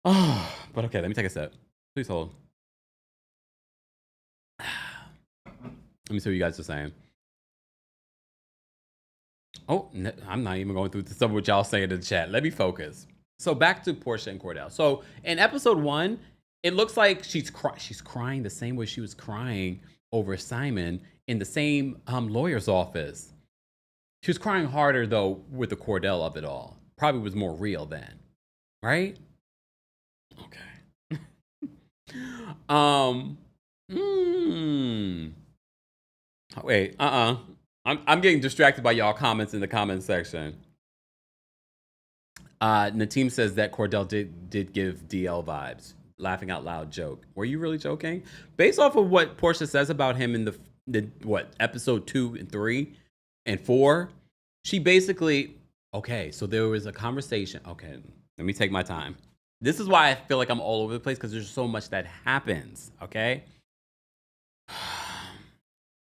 Oh, but okay, let me take a sip. Please hold. Let me see what you guys are saying. Oh, I'm not even going through some of what y'all saying in the chat. Let me focus. So back to Porsha and Cordell. So in episode 1, it looks like she's crying the same way she was crying over Simon in the same lawyer's office. She was crying harder though with the Cordell of it all. Probably was more real then, right? Okay. Wait, I'm getting distracted by y'all comments in the comment section. Nateem says that Cordell did give DL vibes. Laughing out loud joke. Were you really joking? Based off of what Porsha says about him in the episode 2 and 3 and 4, she basically, okay, so there was a conversation. Okay, let me take my time. This is why I feel like I'm all over the place, because there's so much that happens, okay?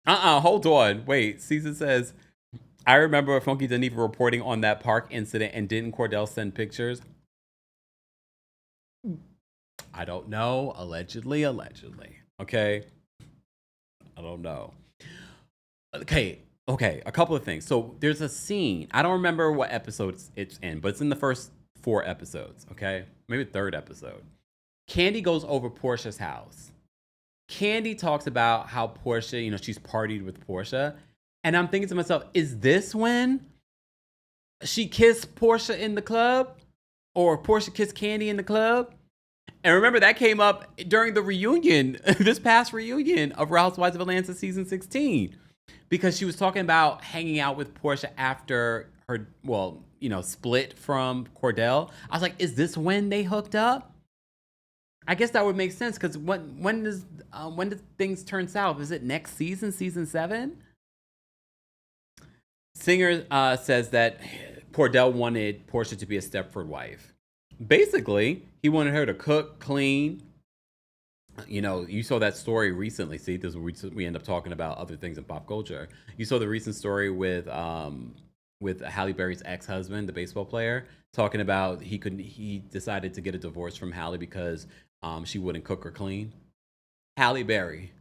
Hold on. Wait, Caesar says, I remember Funky didn't even reporting on that park incident, and didn't Cordell send pictures? I don't know. Allegedly. Okay? I don't know. Okay. A couple of things. So there's a scene. I don't remember what episode it's in, but it's in the first 4 episodes, okay? Maybe the 3rd episode. Kandi goes over Porsha's house. Kandi talks about how Porsha, she's partied with Porsha. And I'm thinking to myself, is this when she kissed Porsha in the club? Or Porsha kissed Kandi in the club? And remember, that came up during the reunion, this past reunion of Real Housewives of Atlanta season 16. Because she was talking about hanging out with Porsha after her, split from Cordell. I was like, is this when they hooked up? I guess that would make sense, because when does things turn south? Is it next season, season 7? Singer says that Cordell wanted Porsha to be a Stepford wife. Basically, he wanted her to cook, clean. You saw that story recently. See, this we end up talking about other things in pop culture. You saw the recent story with Halle Berry's ex-husband, the baseball player, talking about he decided to get a divorce from Halle because she wouldn't cook or clean. Halle Berry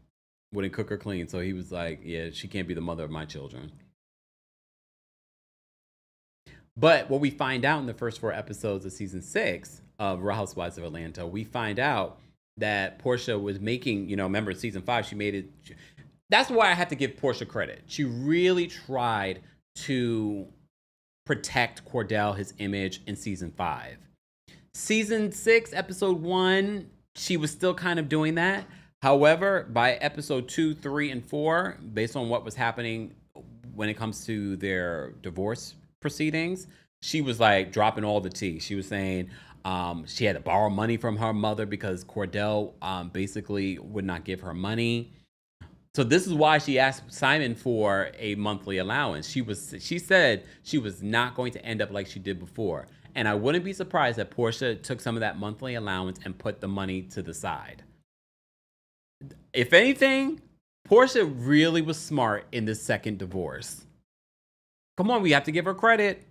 wouldn't cook or clean, so he was like, yeah, she can't be the mother of my children. But what we find out in the first 4 episodes of season 6 of Real Housewives of Atlanta, we find out that Porsha was making, remember season 5, she made it. That's why I have to give Porsha credit. She really tried to protect Cordell, his image, in season 5. Season 6, episode 1, she was still kind of doing that. However, by episode 2, 3, and 4, based on what was happening when it comes to their divorce proceedings, she was like dropping all the tea. She was saying she had to borrow money from her mother because Cordell basically would not give her money. So this is why she asked Simon for a monthly allowance. She said she was not going to end up like she did before. And I wouldn't be surprised that Porsha took some of that monthly allowance and put the money to the side. If anything, Porsha really was smart in this second divorce. Come on, we have to give her credit.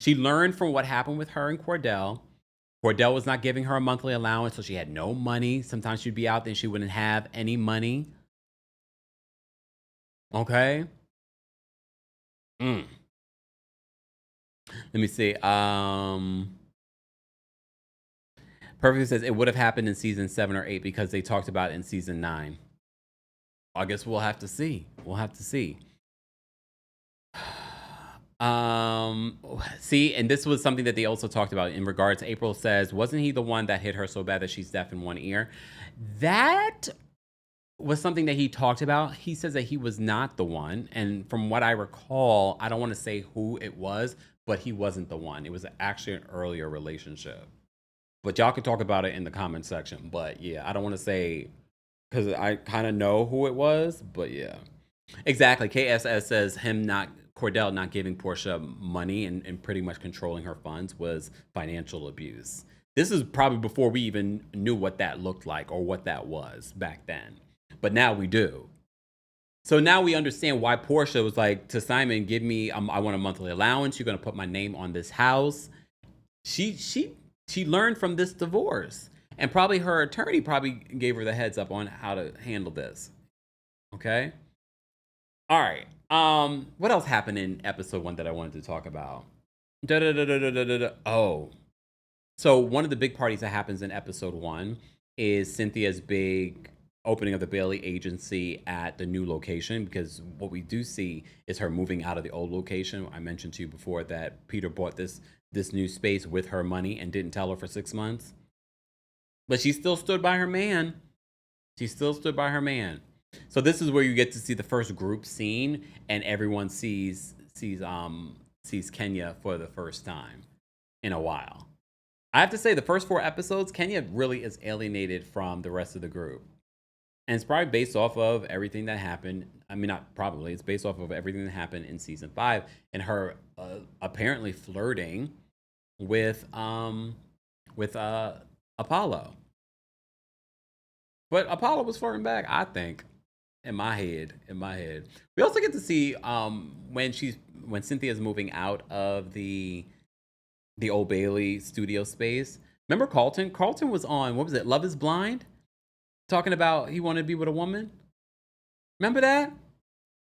She learned from what happened with her and Cordell. Cordell was not giving her a monthly allowance, so she had no money. Sometimes she'd be out there and she wouldn't have any money. Okay? Let me see. Perfectly says it would have happened in season 7 or 8 because they talked about it in season 9. I guess we'll have to see. See, and this was something that they also talked about in regards to April says, wasn't he the one that hit her so bad that she's deaf in one ear? That was something that he talked about. He says that he was not the one. And from what I recall, I don't want to say who it was, but he wasn't the one. It was actually an earlier relationship. But y'all can talk about it in the comment section. But yeah, I don't want to say, because I kind of know who it was, but yeah. Exactly. KSS says Cordell not giving Porsha money and pretty much controlling her funds was financial abuse. This is probably before we even knew what that looked like or what that was back then. But now we do. So now we understand why Porsha was like to Simon, give me, I want a monthly allowance. You're going to put my name on this house. She learned from this divorce, and probably her attorney probably gave her the heads up on how to handle this. Okay. All right. What else happened in episode 1 that I wanted to talk about? Oh, so one of the big parties that happens in episode 1 is Cynthia's big opening of the Bailey agency at the new location, because what we do see is her moving out of the old location. I mentioned to you before that Peter bought this new space with her money and didn't tell her for 6 months. But she still stood by her man. She still stood by her man. So this is where you get to see the first group scene, and everyone sees Kenya for the first time in a while. I have to say, the first 4 episodes, Kenya really is alienated from the rest of the group. And it's probably based off of everything that happened. I mean, not probably. It's based off of everything that happened in season 5, and her apparently flirting with Apollo. But Apollo was flirting back, I think, in my head. We also get to see when Cynthia's moving out of the Old Bailey studio space. Remember Carlton? Carlton was on, what was it, Love is Blind? Talking about he wanted to be with a woman. Remember that?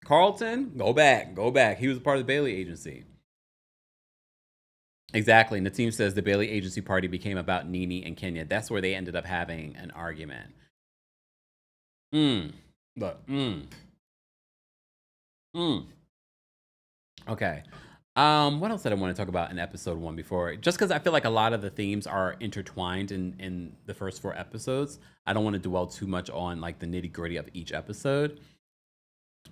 Carlton, go back. He was a part of the Bailey agency. Exactly. And the team says the Bailey agency party became about Nene and Kenya. That's where they ended up having an argument. Okay. What else did I want to talk about in episode 1 before? Just because I feel like a lot of the themes are intertwined in the first 4 episodes, I don't want to dwell too much on like the nitty gritty of each episode.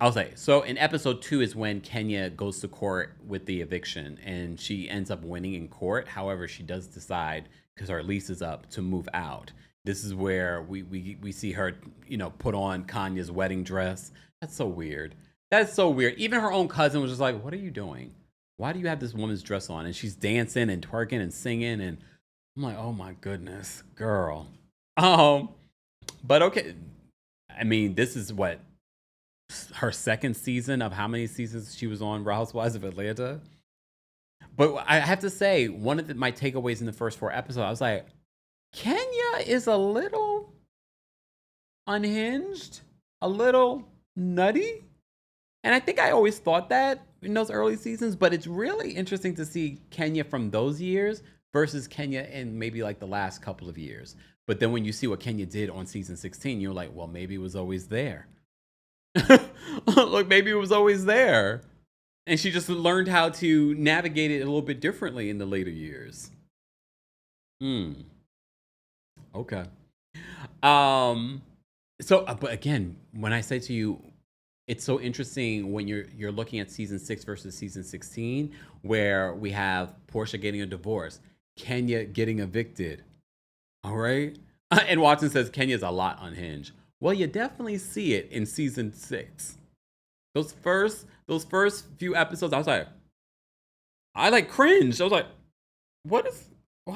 I'll say, so in episode 2 is when Kenya goes to court with the eviction, and she ends up winning in court. However, she does decide, because her lease is up, to move out. This is where we see her, put on Kanye's wedding dress. That's so weird. That's so weird. Even her own cousin was just like, what are you doing? Why do you have this woman's dress on? And she's dancing and twerking and singing. And I'm like, oh my goodness, girl. But okay. I mean, this is what, her second season of how many seasons she was on Real Housewives of Atlanta. But I have to say, one of my takeaways in the first 4 episodes, I was like, Kenya is a little unhinged, a little nutty. And I think I always thought that in those early seasons, but it's really interesting to see Kenya from those years versus Kenya in maybe like the last couple of years. But then when you see what Kenya did on season 16, you're like, well, maybe it was always there. Look, maybe it was always there. And she just learned how to navigate it a little bit differently in the later years. Okay. But again, when I say to you, it's so interesting when you're looking at season 6 versus season 16, where we have Porsha getting a divorce, Kenya getting evicted. All right. And Watson says Kenya's a lot unhinged. Well, you definitely see it in season 6. Those first few episodes, I like cringed. I was like, why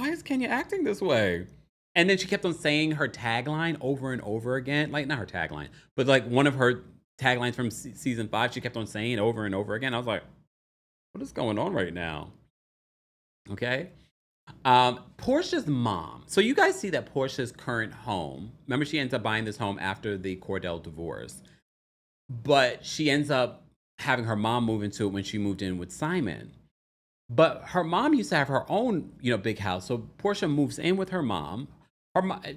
is Kenya acting this way? And then she kept on saying her tagline over and over again. Like, not her tagline, but like one of her taglines from season 5, she kept on saying over and over again. I was like, what is going on right now? Okay. Porsha's mom. So you guys see that Porsha's current home, remember she ends up buying this home after the Cordell divorce, but she ends up having her mom move into it when she moved in with Simon. But her mom used to have her own, big house. So Porsha moves in with her mom.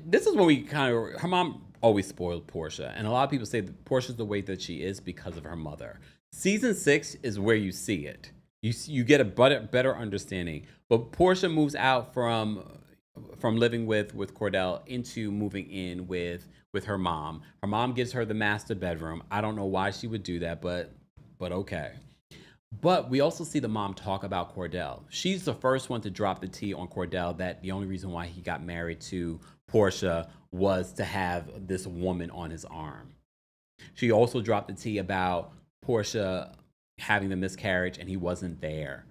This is when her mom always spoiled Porsha. And a lot of people say that Portia's the way that she is because of her mother. Season 6 is where you see it. You get a better understanding. But Porsha moves out from living with Cordell into moving in with her mom. Her mom gives her the master bedroom. I don't know why she would do that, but okay. But we also see the mom talk about Cordell. She's the first one to drop the tea on Cordell that the only reason why he got married to Porsha was to have this woman on his arm. She also dropped the tea about Porsha having the miscarriage and he wasn't there.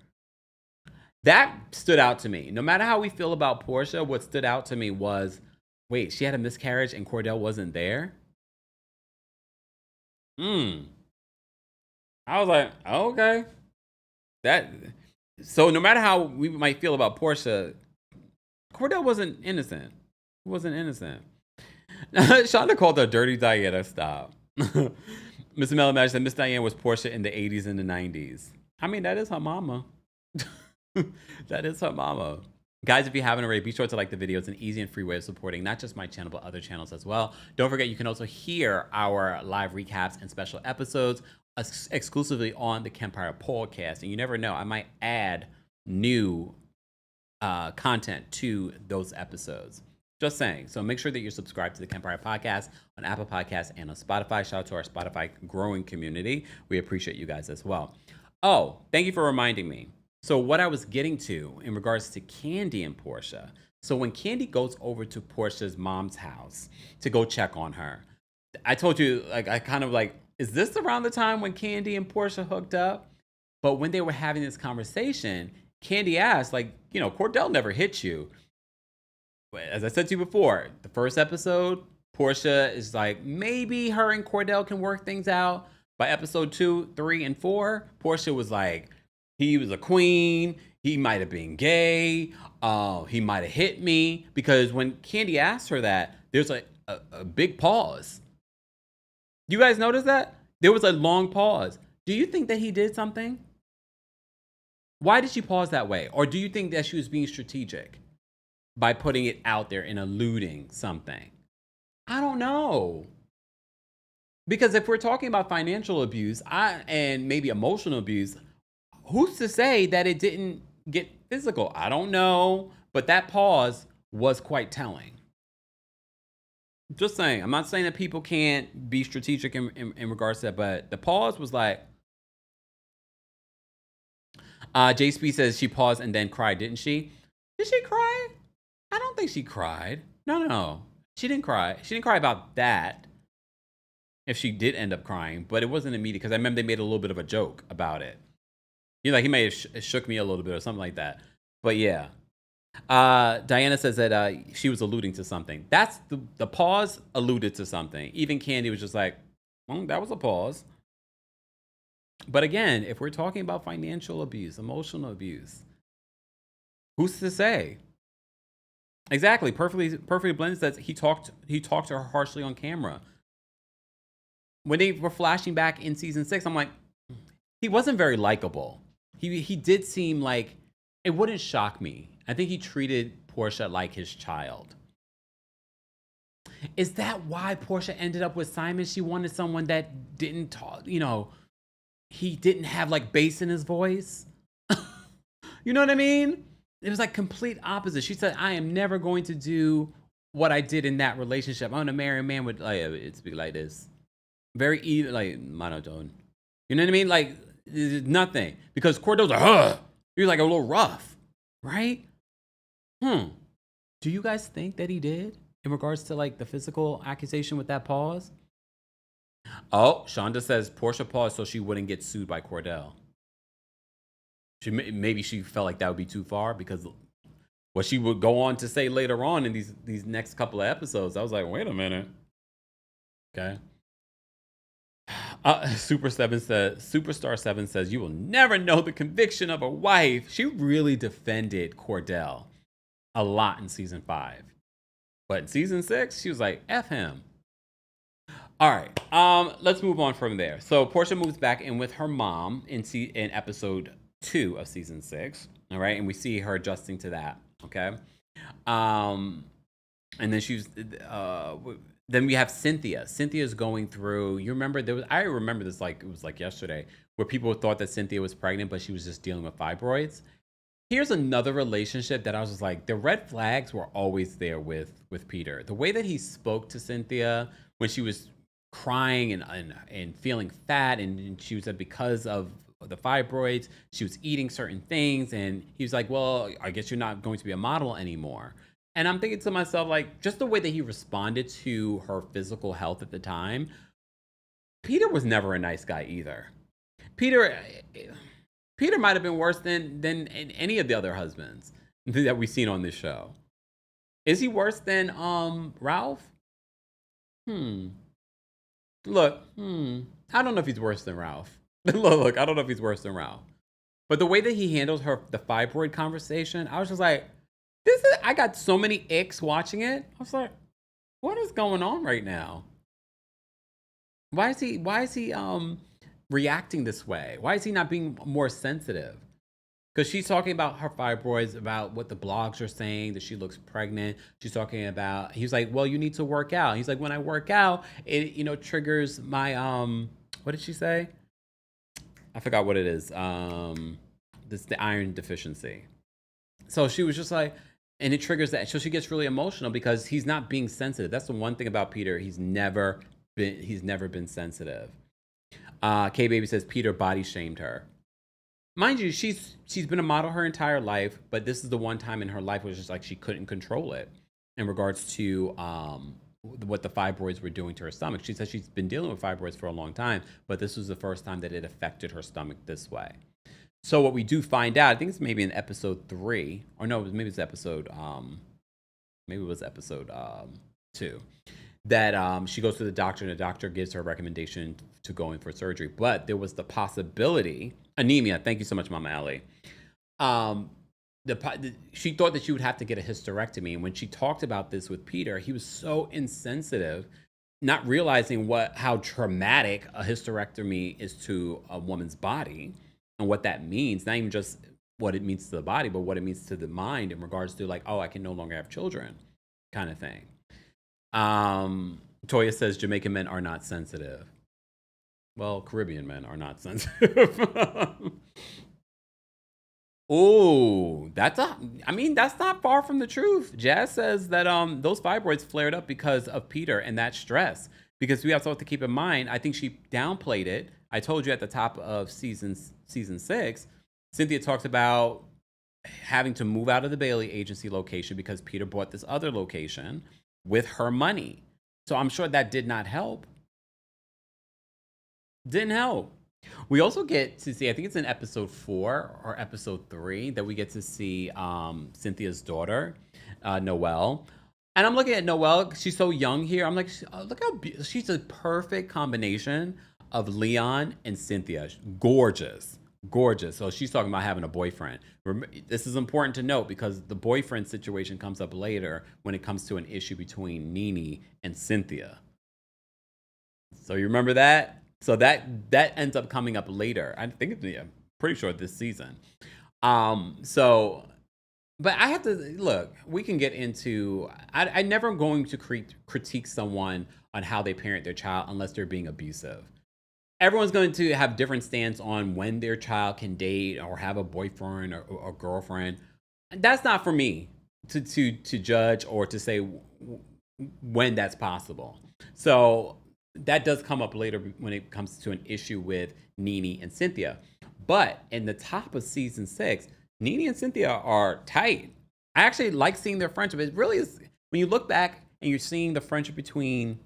That stood out to me. No matter how we feel about Porsha, what stood out to me was, wait, she had a miscarriage and Cordell wasn't there? I was like, okay. So no matter how we might feel about Porsha, Cordell wasn't innocent. He wasn't innocent. Shonda called her dirty Diana. Stop. Mr. Melamash said Miss Diane was Porsha in the 80s and the 90s. I mean, that is her mama. That is her mama. Guys, if you haven't already, be sure to like the video. It's an easy and free way of supporting not just my channel, but other channels as well. Don't forget, you can also hear our live recaps and special episodes exclusively on the Kempire podcast. And you never know, I might add new content to those episodes. Just saying. So make sure that you're subscribed to the Kempire podcast on Apple Podcasts and on Spotify. Shout out to our Spotify growing community. We appreciate you guys as well. Oh, thank you for reminding me. So what I was getting to in regards to Kandi and Porsha. So when Kandi goes over to Porsha's mom's house to go check on her, I told you, like, I kind of like, is this around the time when Kandi and Porsha hooked up? But when they were having this conversation, Kandi asked, like, you know, Cordell never hit you. As I said to you before, the first episode, Porsha is like, maybe her and Cordell can work things out. By episode 2, 3, and 4, Porsha was like, he was a queen. He might have been gay. He might have hit me. Because when Kandi asked her that, there's a big pause. You guys notice that? There was a long pause. Do you think that he did something? Why did she pause that way? Or do you think that she was being strategic by putting it out there and alluding something? I don't know. Because if we're talking about financial abuse and maybe emotional abuse, who's to say that it didn't get physical? I don't know. But that pause was quite telling. Just saying. I'm not saying that people can't be strategic in regards to that, but the pause was like, JSP says she paused and then cried, didn't she? Did she cry? I don't think she cried. No. She didn't cry. She didn't cry about that. If she did end up crying, but it wasn't immediate because I remember they made a little bit of a joke about it. You know, like he may have shook me a little bit or something like that. But yeah. Diana says that she was alluding to something. That's the pause alluded to something. Even Kandi was just like, that was a pause. But again, if we're talking about financial abuse, emotional abuse, who's to say? Exactly. Perfectly blended says he talked to her harshly on camera. When they were flashing back in season 6, I'm like, he wasn't very likable. He did seem like, it wouldn't shock me. I think he treated Porsha like his child. Is that why Porsha ended up with Simon? She wanted someone that didn't talk, you know, he didn't have like bass in his voice. You know what I mean? It was like complete opposite. She said, I am never going to do what I did in that relationship. I'm going to marry a man with, like, it's be like this. Very even, like, monotone. You know what I mean? Like, nothing. Because Cordell's like, he was like a little rough, right? Do you guys think that he did in regards to like the physical accusation with that pause? Oh, Shonda says Porsha paused so she wouldn't get sued by Cordell. Maybe she felt like that would be too far because what she would go on to say later on in these next couple of episodes. I was like, wait a minute. Okay. Superstar 7 says, you will never know the conviction of a wife. She really defended Cordell a lot in season 5. But in season 6, she was like, F him. All right. Let's move on from there. So Porsha moves back in with her mom in episode 2 of season 6. All right. And we see her adjusting to that. Okay. And then then we have Cynthia. Cynthia's going through, you remember, I remember this like it was like yesterday, where people thought that Cynthia was pregnant, but she was just dealing with fibroids. Here's another relationship that I was just like, the red flags were always there with Peter. The way that he spoke to Cynthia when she was crying and feeling fat, and she was because of the fibroids, she was eating certain things, and he was like, well, I guess you're not going to be a model anymore. And I'm thinking to myself, like, just the way that he responded to her physical health at the time, Peter was never a nice guy either. Peter might have been worse than any of the other husbands that we've seen on this show. Is he worse than Ralph? Look, I don't know if he's worse than Ralph. Look, I don't know if he's worse than Ralph. But the way that he handled the fibroid conversation, I was just like, I got so many icks watching it. I was like, what is going on right now? Why is he reacting this way? Why is he not being more sensitive? Because she's talking about her fibroids, about what the blogs are saying, that she looks pregnant. She's talking about, he's like, well, you need to work out. He's like, when I work out, it, triggers my, what did she say? I forgot what it is. The iron deficiency. So she was just like, and it triggers that. So she gets really emotional because he's not being sensitive. That's the one thing about Peter. He's never been sensitive. K Baby says Peter body shamed her. Mind you, she's been a model her entire life, but this is the one time in her life where it's just like she couldn't control it in regards to what the fibroids were doing to her stomach. She says she's been dealing with fibroids for a long time, but this was the first time that it affected her stomach this way. So what we do find out, I think it's maybe in episode 3, or no, maybe it's episode 2, that she goes to the doctor and the doctor gives her a recommendation to go in for surgery. But there was the possibility, anemia. Thank you so much, Mama Ellie. She thought that she would have to get a hysterectomy. And when she talked about this with Peter, he was so insensitive, not realizing how traumatic a hysterectomy is to a woman's body and what that means. Not even just what it means to the body, but what it means to the mind in regards to like, oh, I can no longer have children kind of thing. Toya says Jamaican men are not sensitive. Well, Caribbean men are not sensitive. Oh, that's not far from the truth. Jazz says that those fibroids flared up because of Peter and that stress. Because we also have to keep in mind, I think she downplayed it. I told you at the top of season 6, Cynthia talked about having to move out of the Bailey agency location because Peter bought this other location with her money. So I'm sure that did not help. Didn't help. We also get to see, I think it's in episode 4 or episode 3, that we get to see Cynthia's daughter, Noelle. And I'm looking at Noelle. She's so young here. I'm like, look how she's a perfect combination of Leon and Cynthia. Gorgeous. Gorgeous. So she's talking about having a boyfriend. This is important to note because the boyfriend situation comes up later when it comes to an issue between Nene and Cynthia. So you remember that? So that ends up coming up later. I think I'm pretty sure this season. But I have to look. We can get into. I never am going to critique someone on how they parent their child unless they're being abusive. Everyone's going to have different stance on when their child can date or have a boyfriend or girlfriend. That's not for me to judge or to say when that's possible. So that does come up later when it comes to an issue with Nene and Cynthia. But in the top of season 6, Nene and Cynthia are tight. I actually like seeing their friendship. It really is, when you look back and you're seeing the friendship between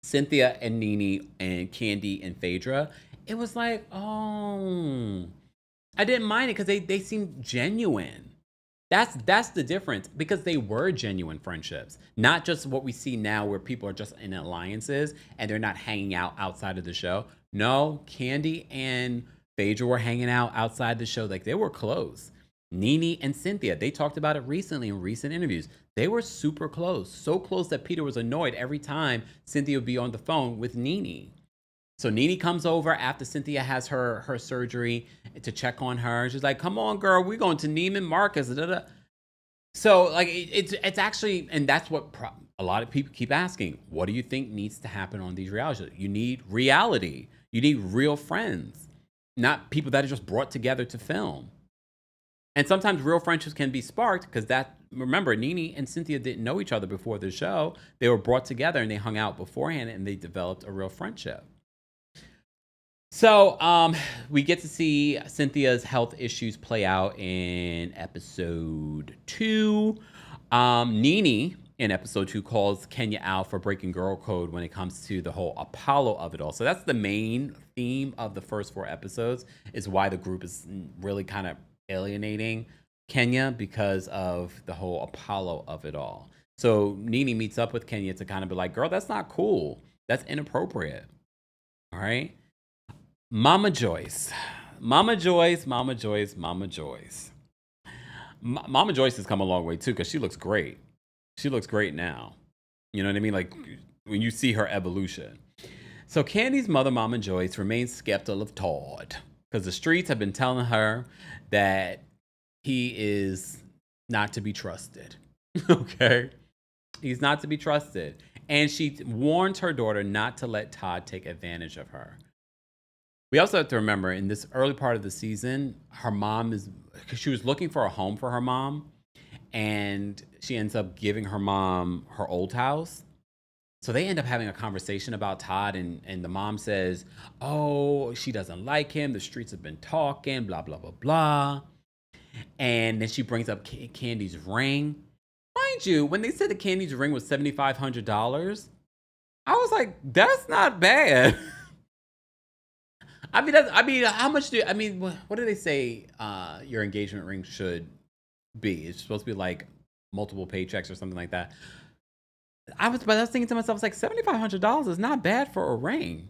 Cynthia and Nene and Kandi and Phaedra, it was like, oh, I didn't mind it because they seemed genuine. That's the difference, because they were genuine friendships, not just what we see now where people are just in alliances and they're not hanging out outside of the show. No, Kandi and Phaedra were hanging out outside the show. Like, they were close. Nene and Cynthia, they talked about it recently in recent interviews. They were super close, so close that Peter was annoyed every time Cynthia would be on the phone with Nene. So Nene comes over after Cynthia has her surgery to check on her. She's like, come on, girl, we're going to Neiman Marcus. So like it's actually, and that's what a lot of people keep asking, what do you think needs to happen on these reality shows? You need reality. You need real friends, not people that are just brought together to film. And sometimes real friendships can be sparked because remember, Nene and Cynthia didn't know each other before the show. They were brought together and they hung out beforehand and they developed a real friendship. So we get to see Cynthia's health issues play out in episode 2. Nene in episode 2 calls Kenya out for breaking girl code when it comes to the whole Apollo of it all. So that's the main theme of the first 4 episodes, is why the group is really kind of alienating Kenya because of the whole Apollo of it all. So Nene meets up with Kenya to kind of be like, girl, that's not cool. That's inappropriate. All right. Mama Joyce. Mama Joyce, Mama Joyce, Mama Joyce. Mama Joyce has come a long way too because she looks great. She looks great now. You know what I mean? Like when you see her evolution. So Kandi's mother, Mama Joyce, remains skeptical of Todd because the streets have been telling her that he is not to be trusted. Okay? He's not to be trusted. And she warns her daughter not to let Todd take advantage of her. We also have to remember in this early part of the season, her mom is, because she was looking for a home for her mom, and she ends up giving her mom her old house. So they end up having a conversation about Todd, and the mom says, oh, she doesn't like him. The streets have been talking, blah, blah, blah, blah. And then she brings up Kandi's ring. Mind you, when they said that Kandi's ring was $7,500, I was like, that's not bad. How much what do they say your engagement ring should be? It's supposed to be like multiple paychecks or something like that. I was thinking to myself, it's like $7,500 is not bad for a ring.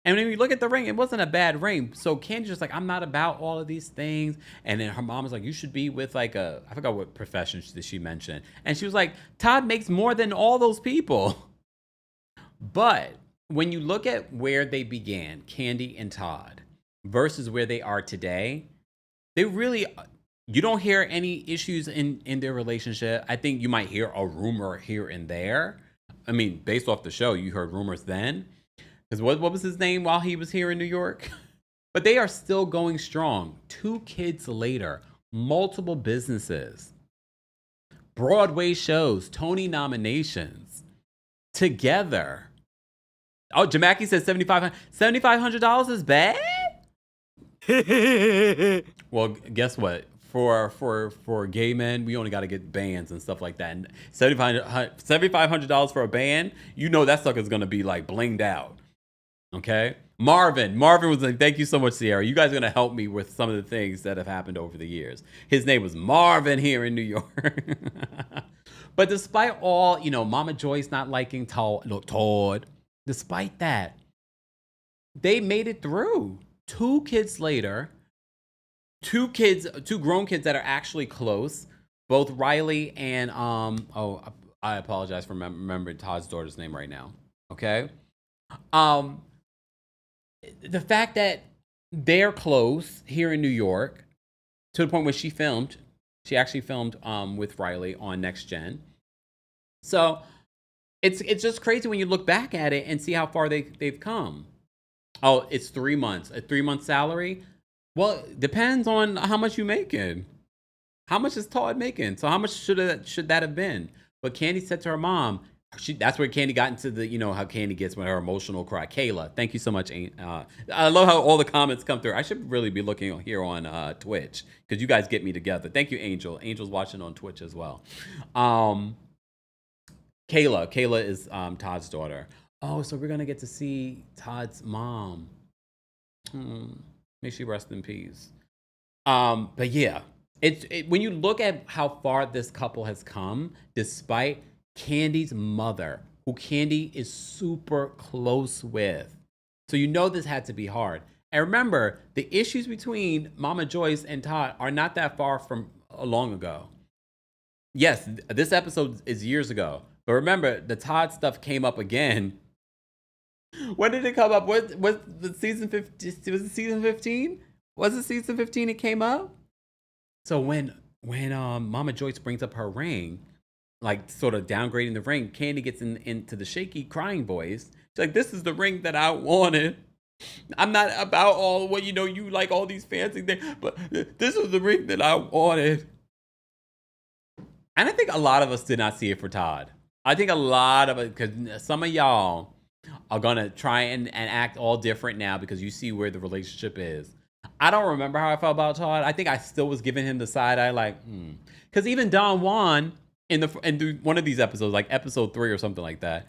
And when you look at the ring, it wasn't a bad ring. So Kandi's just like, I'm not about all of these things. And then her mom was like, you should be with like I forgot what profession she mentioned. And she was like, Todd makes more than all those people. But when you look at where they began, Kandi and Todd, versus where they are today, they really, you don't hear any issues in their relationship. I think you might hear a rumor here and there. I mean, based off the show, you heard rumors then. Because what was his name while he was here in New York? But they are still going strong. 2 kids later, multiple businesses, Broadway shows, Tony nominations, together. Oh, Jamaki says $7,500 is bad? Well, guess what? For gay men, we only got to get bands and stuff like that. And $7,500 for a band, you know that sucker's going to be like blinged out. Okay? Marvin was like, thank you so much, Sierra. You guys are going to help me with some of the things that have happened over the years. His name was Marvin here in New York. But despite all, Mama Joyce not liking Todd, despite that, they made it through. 2 kids later, 2 grown kids that are actually close, both Riley and I apologize for remembering Todd's daughter's name right now. Okay, the fact that they're close here in New York, to the point where she actually filmed with Riley on Next Gen. So it's just crazy when you look back at it and see how far they've come. Oh, it's 3 months, a 3-month salary. Well, depends on how much you making. How much is Todd making? So how much should that have been? But Kandi said to her mom, that's where Kandi got into the, how Kandi gets when her emotional cry. Kayla, thank you so much. I love how all the comments come through. I should really be looking here on Twitch because you guys get me together. Thank you, Angel. Angel's watching on Twitch as well. Kayla is Todd's daughter. Oh, so we're going to get to see Todd's mom. May she rest in peace. But yeah, when you look at how far this couple has come, despite Kandi's mother, who Kandi is super close with. So this had to be hard. And remember, the issues between Mama Joyce and Todd are not that far from long ago. Yes, this episode is years ago. But remember, the Todd stuff came up again. When did it come up? Was the season 15? Was it season 15? Was it season 15 it came up? So when Mama Joyce brings up her ring, like sort of downgrading the ring, Kandi gets into the shaky crying voice. She's like, this is the ring that I wanted. I'm not about all what you like all these fancy things, but this was the ring that I wanted. And I think a lot of us did not see it for Todd. I think a lot of it, because some of y'all are gonna try and act all different now because you see where the relationship is. I don't remember how I felt about Todd. I think I still was giving him the side eye, like, because even Don Juan in one of these episodes, like episode 3 or something like that,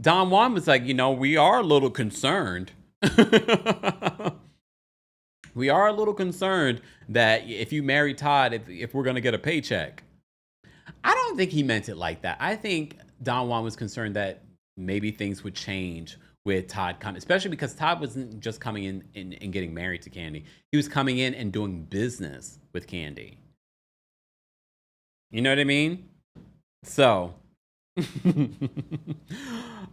Don Juan was like, we are a little concerned. We are a little concerned that if you marry Todd, if we're gonna get a paycheck. I don't think he meant it like that. I think Don Juan was concerned that maybe things would change with Todd coming, especially because Todd wasn't just coming in and getting married to Kandi. He was coming in and doing business with Kandi. You know what I mean? So,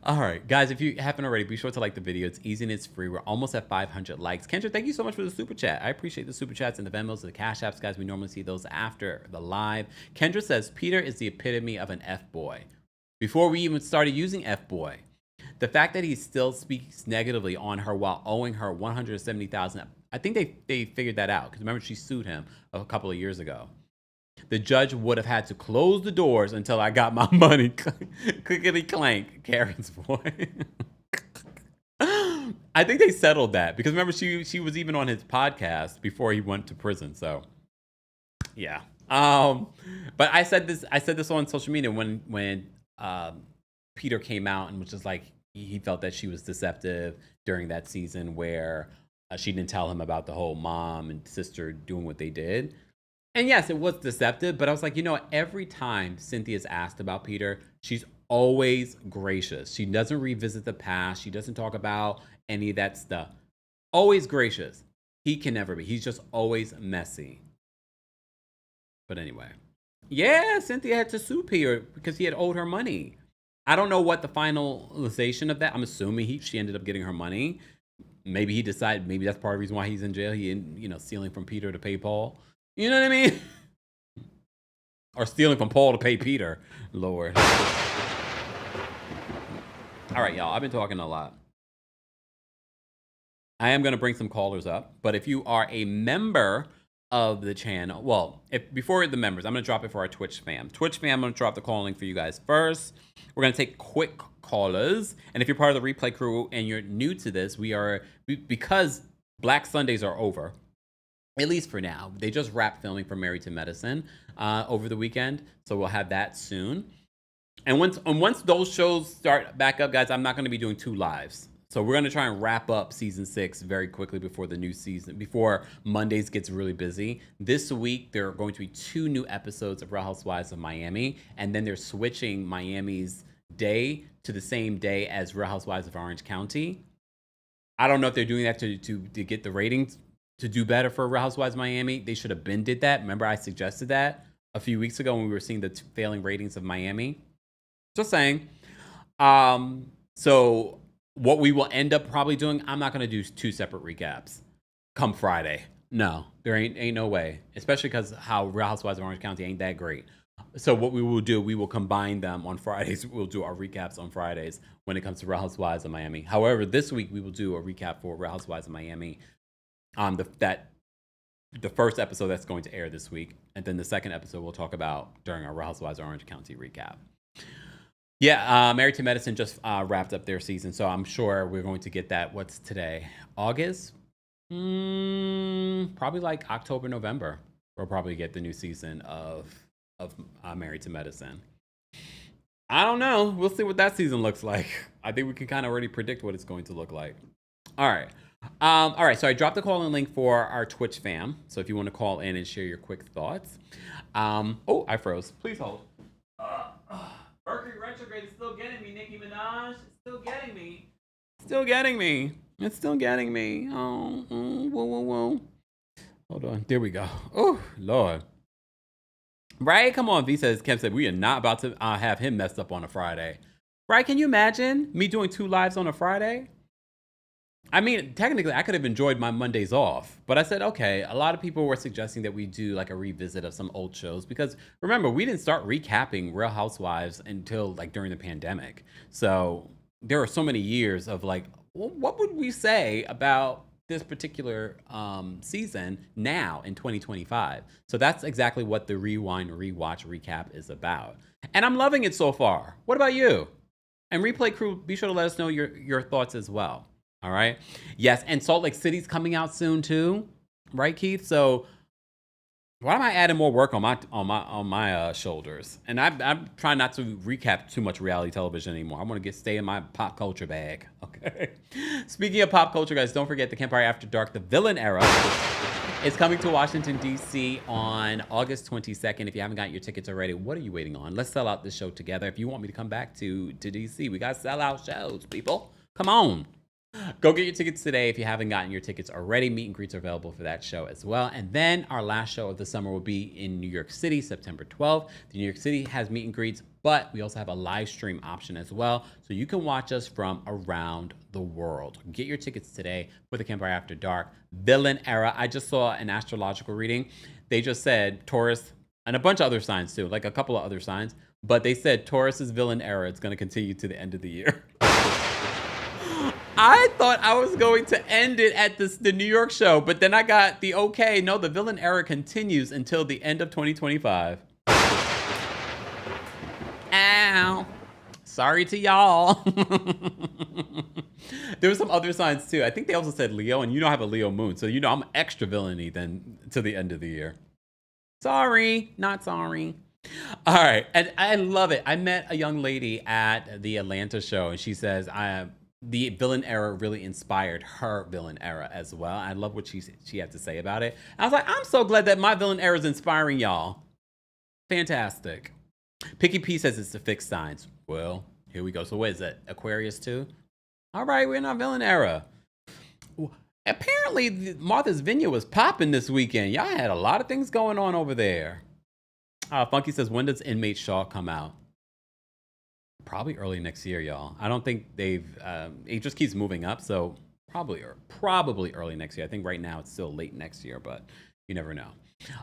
all right, guys, if you haven't already, be sure to like the video. It's easy and it's free. We're almost at 500 likes. Kendra, thank you so much for the super chat. I appreciate the super chats and the Venmos and the Cash Apps, guys. We normally see those after the live. Kendra says, Peter is the epitome of an F-boy. Before we even started using F-boy, the fact that he still speaks negatively on her while owing her $170,000, I think they figured that out, because remember, she sued him a couple of years ago. The judge would have had to close the doors until I got my money. Clickety clank, Karen's boy. I think they settled that, because remember, she was even on his podcast before he went to prison. So, yeah. But I said this on social media when Peter came out and was just like, he felt that she was deceptive during that season where she didn't tell him about the whole mom and sister doing what they did. And yes, it was deceptive, but I was like, you know what? Every time Cynthia's asked about Peter, she's always gracious. She doesn't revisit the past. She doesn't talk about any of that stuff. Always gracious. He can never be. He's just always messy. But anyway. Yeah, Cynthia had to sue Peter because he had owed her money. I don't know what the finalization of that. I'm assuming she ended up getting her money. Maybe he decided, maybe that's part of the reason why he's in jail. He, stealing from Peter to pay Paul. You know what I mean? Or stealing from Paul to pay Peter. Lord. All right, y'all. I've been talking a lot. I am going to bring some callers up. But if you are a member of the channel, well, before the members, I'm going to drop it for our Twitch fam. Twitch fam, I'm going to drop the calling for you guys first. We're going to take quick callers. And if you're part of the replay crew and you're new to this, because Black Sundays are over, at least for now. They just wrapped filming for Married to Medicine over the weekend, so we'll have that soon. And once those shows start back up, guys, I'm not going to be doing 2 lives. So we're going to try and wrap up season 6 very quickly before the new season, before Mondays gets really busy. This week, there are going to be 2 new episodes of Real Housewives of Miami, and then they're switching Miami's day to the same day as Real Housewives of Orange County. I don't know if they're doing that to get the ratings to do better for Real Housewives Miami. They should have did that. Remember, I suggested that a few weeks ago when we were seeing the failing ratings of Miami. Just saying. So what we will end up probably doing, I'm not going to do 2 separate recaps come Friday. No, there ain't no way. Especially because how Real Housewives of Orange County ain't that great. So what we will do, we will combine them on Fridays. We'll do our recaps on Fridays when it comes to Real Housewives of Miami. However, this week we will do a recap for Real Housewives of Miami. The first episode that's going to air this week, and then the second episode we'll talk about during our Real Housewives of Orange County recap. Yeah, Married to Medicine just wrapped up their season, so I'm sure we're going to get that. What's today? August? Probably like October, November. We'll probably get the new season of Married to Medicine. I don't know. We'll see what that season looks like. I think we can kind of already predict what it's going to look like. All right. So I dropped the call-in link for our Twitch fam. So if you want to call in and share your quick thoughts. Oh, I froze. Please hold. Mercury retrograde is still getting me, Nicki Minaj. It's still getting me. Still getting me. It's still getting me. Oh, whoa. Hold on. There we go. Oh, Lord. Right? Come on. V says, Kemp said, we are not about to have him messed up on a Friday. Right? Can you imagine me doing 2 lives on a Friday? I mean, technically, I could have enjoyed my Mondays off, but I said, okay, a lot of people were suggesting that we do like a revisit of some old shows because remember, we didn't start recapping Real Housewives until like during the pandemic. So there are so many years of like, well, what would we say about this particular season now in 2025? So that's exactly what the Rewind, Rewatch, Recap is about. And I'm loving it so far. What about you? And Replay Crew, be sure to let us know your thoughts as well. All right. Yes, and Salt Lake City's coming out soon too, right, Keith? So why am I adding more work on my shoulders? And I'm trying not to recap too much reality television anymore. I want to stay in my pop culture bag. Okay. Speaking of pop culture, guys, don't forget the Kempire After Dark, the villain era, is coming to Washington D.C. on August 22nd. If you haven't got your tickets already, what are you waiting on? Let's sell out this show together. If you want me to come back to D.C., we got to sell out shows, people. Come on. Go get your tickets today if you haven't gotten your tickets already. Meet and greets are available for that show as well. And then our last show of the summer will be in New York City, September 12th. The New York City has meet and greets, but we also have a live stream option as well. So you can watch us from around the world. Get your tickets today for the Kempire After Dark Villain Era. I just saw an astrological reading. They just said Taurus and a bunch of other signs too, like a couple of other signs. But they said Taurus's villain era is going to continue to the end of the year. I thought I was going to end it at the New York show, but then I got the okay. No, the villain era continues until the end of 2025. Ow. Sorry to y'all. There were some other signs too. I think they also said Leo, and I have a Leo moon. So I'm extra villainy then to the end of the year. Sorry, not sorry. All right, and I love it. I met a young lady at the Atlanta show, and she says the villain era really inspired her villain era as well. I love what she had to say about it. I was like, I'm so glad that my villain era is inspiring y'all. Fantastic. Picky P says it's the fixed signs. Well, here we go. So what is that? Aquarius too? All right, we're in our villain era. Apparently, Martha's Vineyard was popping this weekend. Y'all had a lot of things going on over there. Funky says, when does Inmate Shaw come out? Probably early next year, y'all. I don't think they've, it just keeps moving up. So probably early next year. I think right now it's still late next year, but you never know.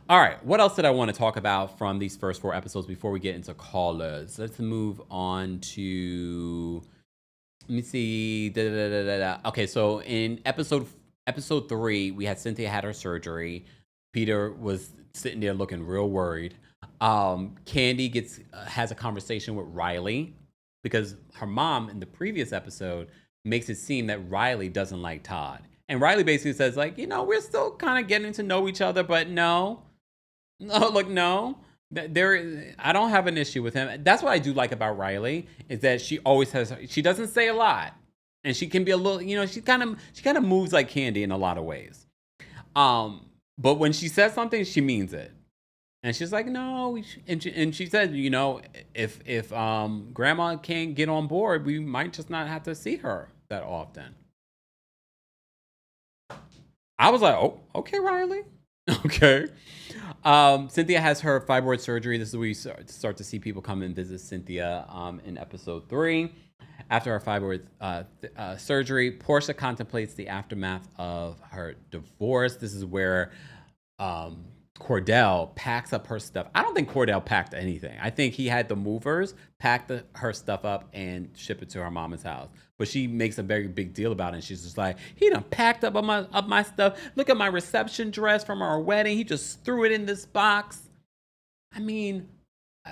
All right. What else did I want to talk about from these first 4 episodes before we get into callers? Let's move on to, let me see. Okay. So in episode 3, we had Cynthia had her surgery. Peter was sitting there looking real worried. Kandi has a conversation with Riley because her mom in the previous episode makes it seem that Riley doesn't like Todd. And Riley basically says like, we're still kind of getting to know each other, but no, I don't have an issue with him. That's what I do like about Riley is that she doesn't say a lot and she can be a little, she kind of moves like Kandi in a lot of ways. But when she says something, she means it. And she's like, no. And she said, if grandma can't get on board, we might just not have to see her that often. I was like, oh, okay, Riley. Okay. Cynthia has her fibroid surgery. This is where you start to see people come and visit Cynthia in episode 3. After her fibroid surgery, Porsha contemplates the aftermath of her divorce. This is where Cordell packs up her stuff. I don't think Cordell packed anything. I think he had the movers pack her stuff up and ship it to her mama's house. But she makes a very big deal about it. And she's just like, he done packed up my stuff. Look at my reception dress from our wedding. He just threw it in this box. I mean,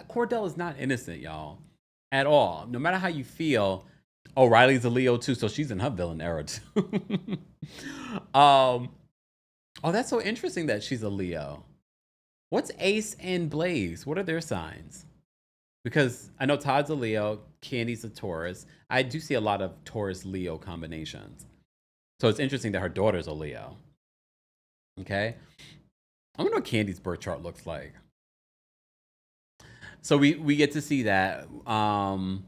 Cordell is not innocent, y'all, at all. No matter how you feel. Oh, Riley's a Leo too, so she's in her villain era too. Oh, that's so interesting that she's a Leo. What's Ace and Blaze? What are their signs? Because I know Todd's a Leo, Kandi's a Taurus. I do see a lot of Taurus-Leo combinations. So it's interesting that her daughter's a Leo. Okay? I wonder what Kandi's birth chart looks like. So we get to see that. Porsha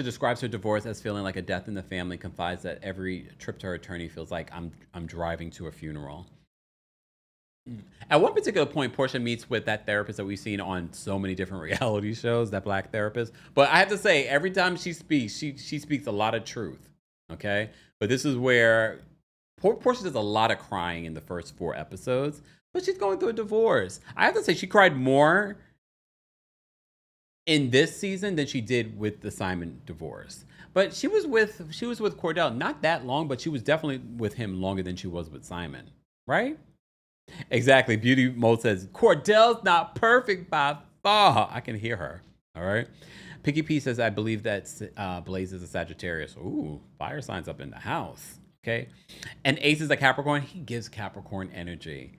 describes her divorce as feeling like a death in the family, confides that every trip to her attorney feels like I'm driving to a funeral. At one particular point, Porsha meets with that therapist that we've seen on so many different reality shows, that black therapist. But I have to say, every time she speaks, she speaks a lot of truth. Okay? But this is where Porsha does a lot of crying in the first 4 episodes, but she's going through a divorce. I have to say, she cried more in this season than she did with the Simon divorce. But she was with Cordell not that long, but she was definitely with him longer than she was with Simon, right? Exactly. Beauty Mode says, Cordell's not perfect by far. I can hear her. All right. Picky P says, I believe that Blaze is a Sagittarius. Ooh, fire signs up in the house. Okay. And Ace is a Capricorn. He gives Capricorn energy.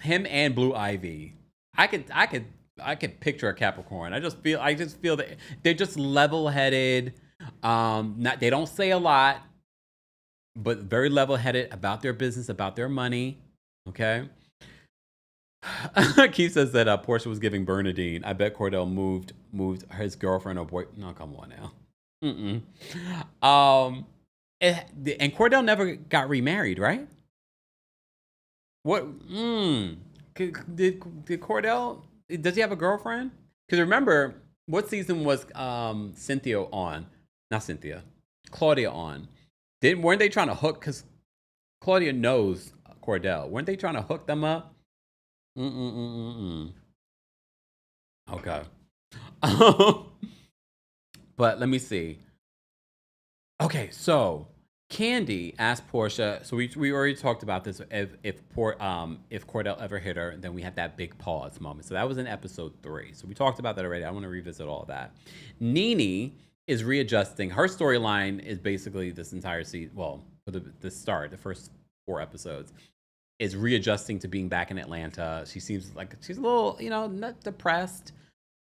Him and Blue Ivy. I could picture a Capricorn. I just feel that they're just level-headed. They don't say a lot, but very level-headed about their business, about their money. Okay. Keith says that Porsha was giving Bernadine. I bet Cordell moved his girlfriend or boy. No, come on now. Mm-mm. Um, and Cordell never got remarried, right? What? Did Cordell? Does he have a girlfriend? Because remember, what season was Cynthia on? Not Cynthia, Claudia on. Weren't they trying to hook? Because Claudia knows Cordell. Weren't they trying to hook them up? Mm-mm-mm-mm-mm. Okay. But let me see. Okay, so Kandi asked Porsha. So we already talked about this. If Cordell ever hit her, then we had that big pause moment. So that was in episode 3. So we talked about that already. I want to revisit all of that. Nene is readjusting. Her storyline is basically this entire season. Well, for the first 4 episodes, is readjusting to being back in Atlanta. She seems like she's a little, not depressed.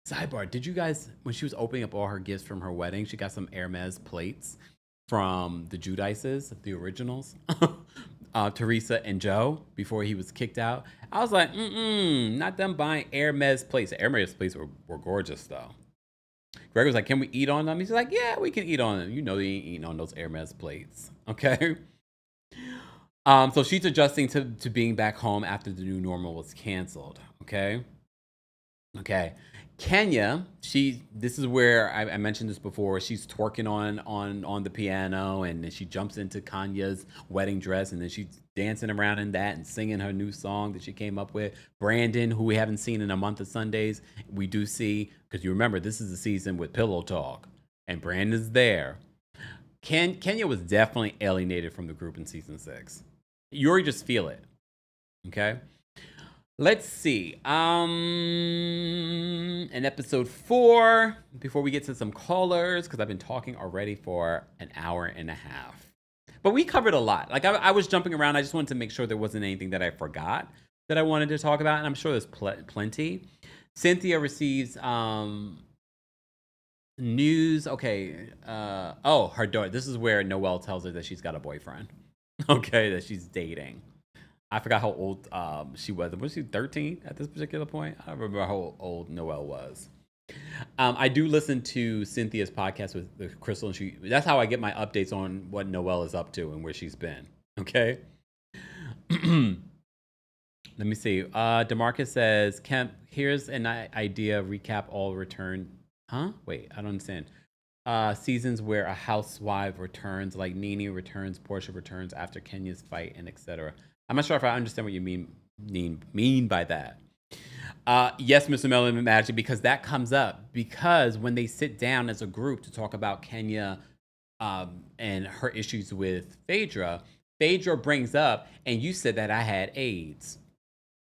Sidebar, did you guys, when she was opening up all her gifts from her wedding, she got some Hermes plates from the Judices, the originals, Teresa and Joe, before he was kicked out. I was like, not them buying Hermes plates. Hermes plates were gorgeous, though. Greg was like, can we eat on them? He's like, yeah, we can eat on them. You know they ain't eating on those Hermes plates, okay? So she's adjusting to being back home after the new normal was canceled, okay? Okay. Kenya, this is where I mentioned this before. She's twerking on the piano, and then she jumps into Kanye's wedding dress, and then she's dancing around in that and singing her new song that she came up with. Brandon, who we haven't seen in a month of Sundays, we do see, because you remember this is the season with Pillow Talk, and Brandon's there. Kenya was definitely alienated from the group in season 6. You already just feel it. Okay. Let's see. In episode 4, before we get to some callers, because I've been talking already for an hour and a half. But we covered a lot. Like, I was jumping around. I just wanted to make sure there wasn't anything that I forgot that I wanted to talk about. And I'm sure there's plenty. Cynthia receives news. Okay. Her daughter. This is where Noelle tells her that she's got a boyfriend. Okay, that she's dating. I forgot how old she was. Was she 13 at this particular point? I don't remember how old Noelle was. I do listen to Cynthia's podcast with Crystal, and that's how I get my updates on what Noelle is up to and where she's been. Okay? Let me see. DeMarcus says, Kemp, here's an idea. Recap all return. Huh? Wait, I don't understand. Seasons where a housewife returns, like Nene returns, Porsha returns after Kenya's fight, and etc. I'm not sure if I understand what you mean by that. Yes, Mr. Melon Magic, because that comes up. Because when they sit down as a group to talk about Kenya and her issues with Phaedra brings up, and you said that I had AIDS.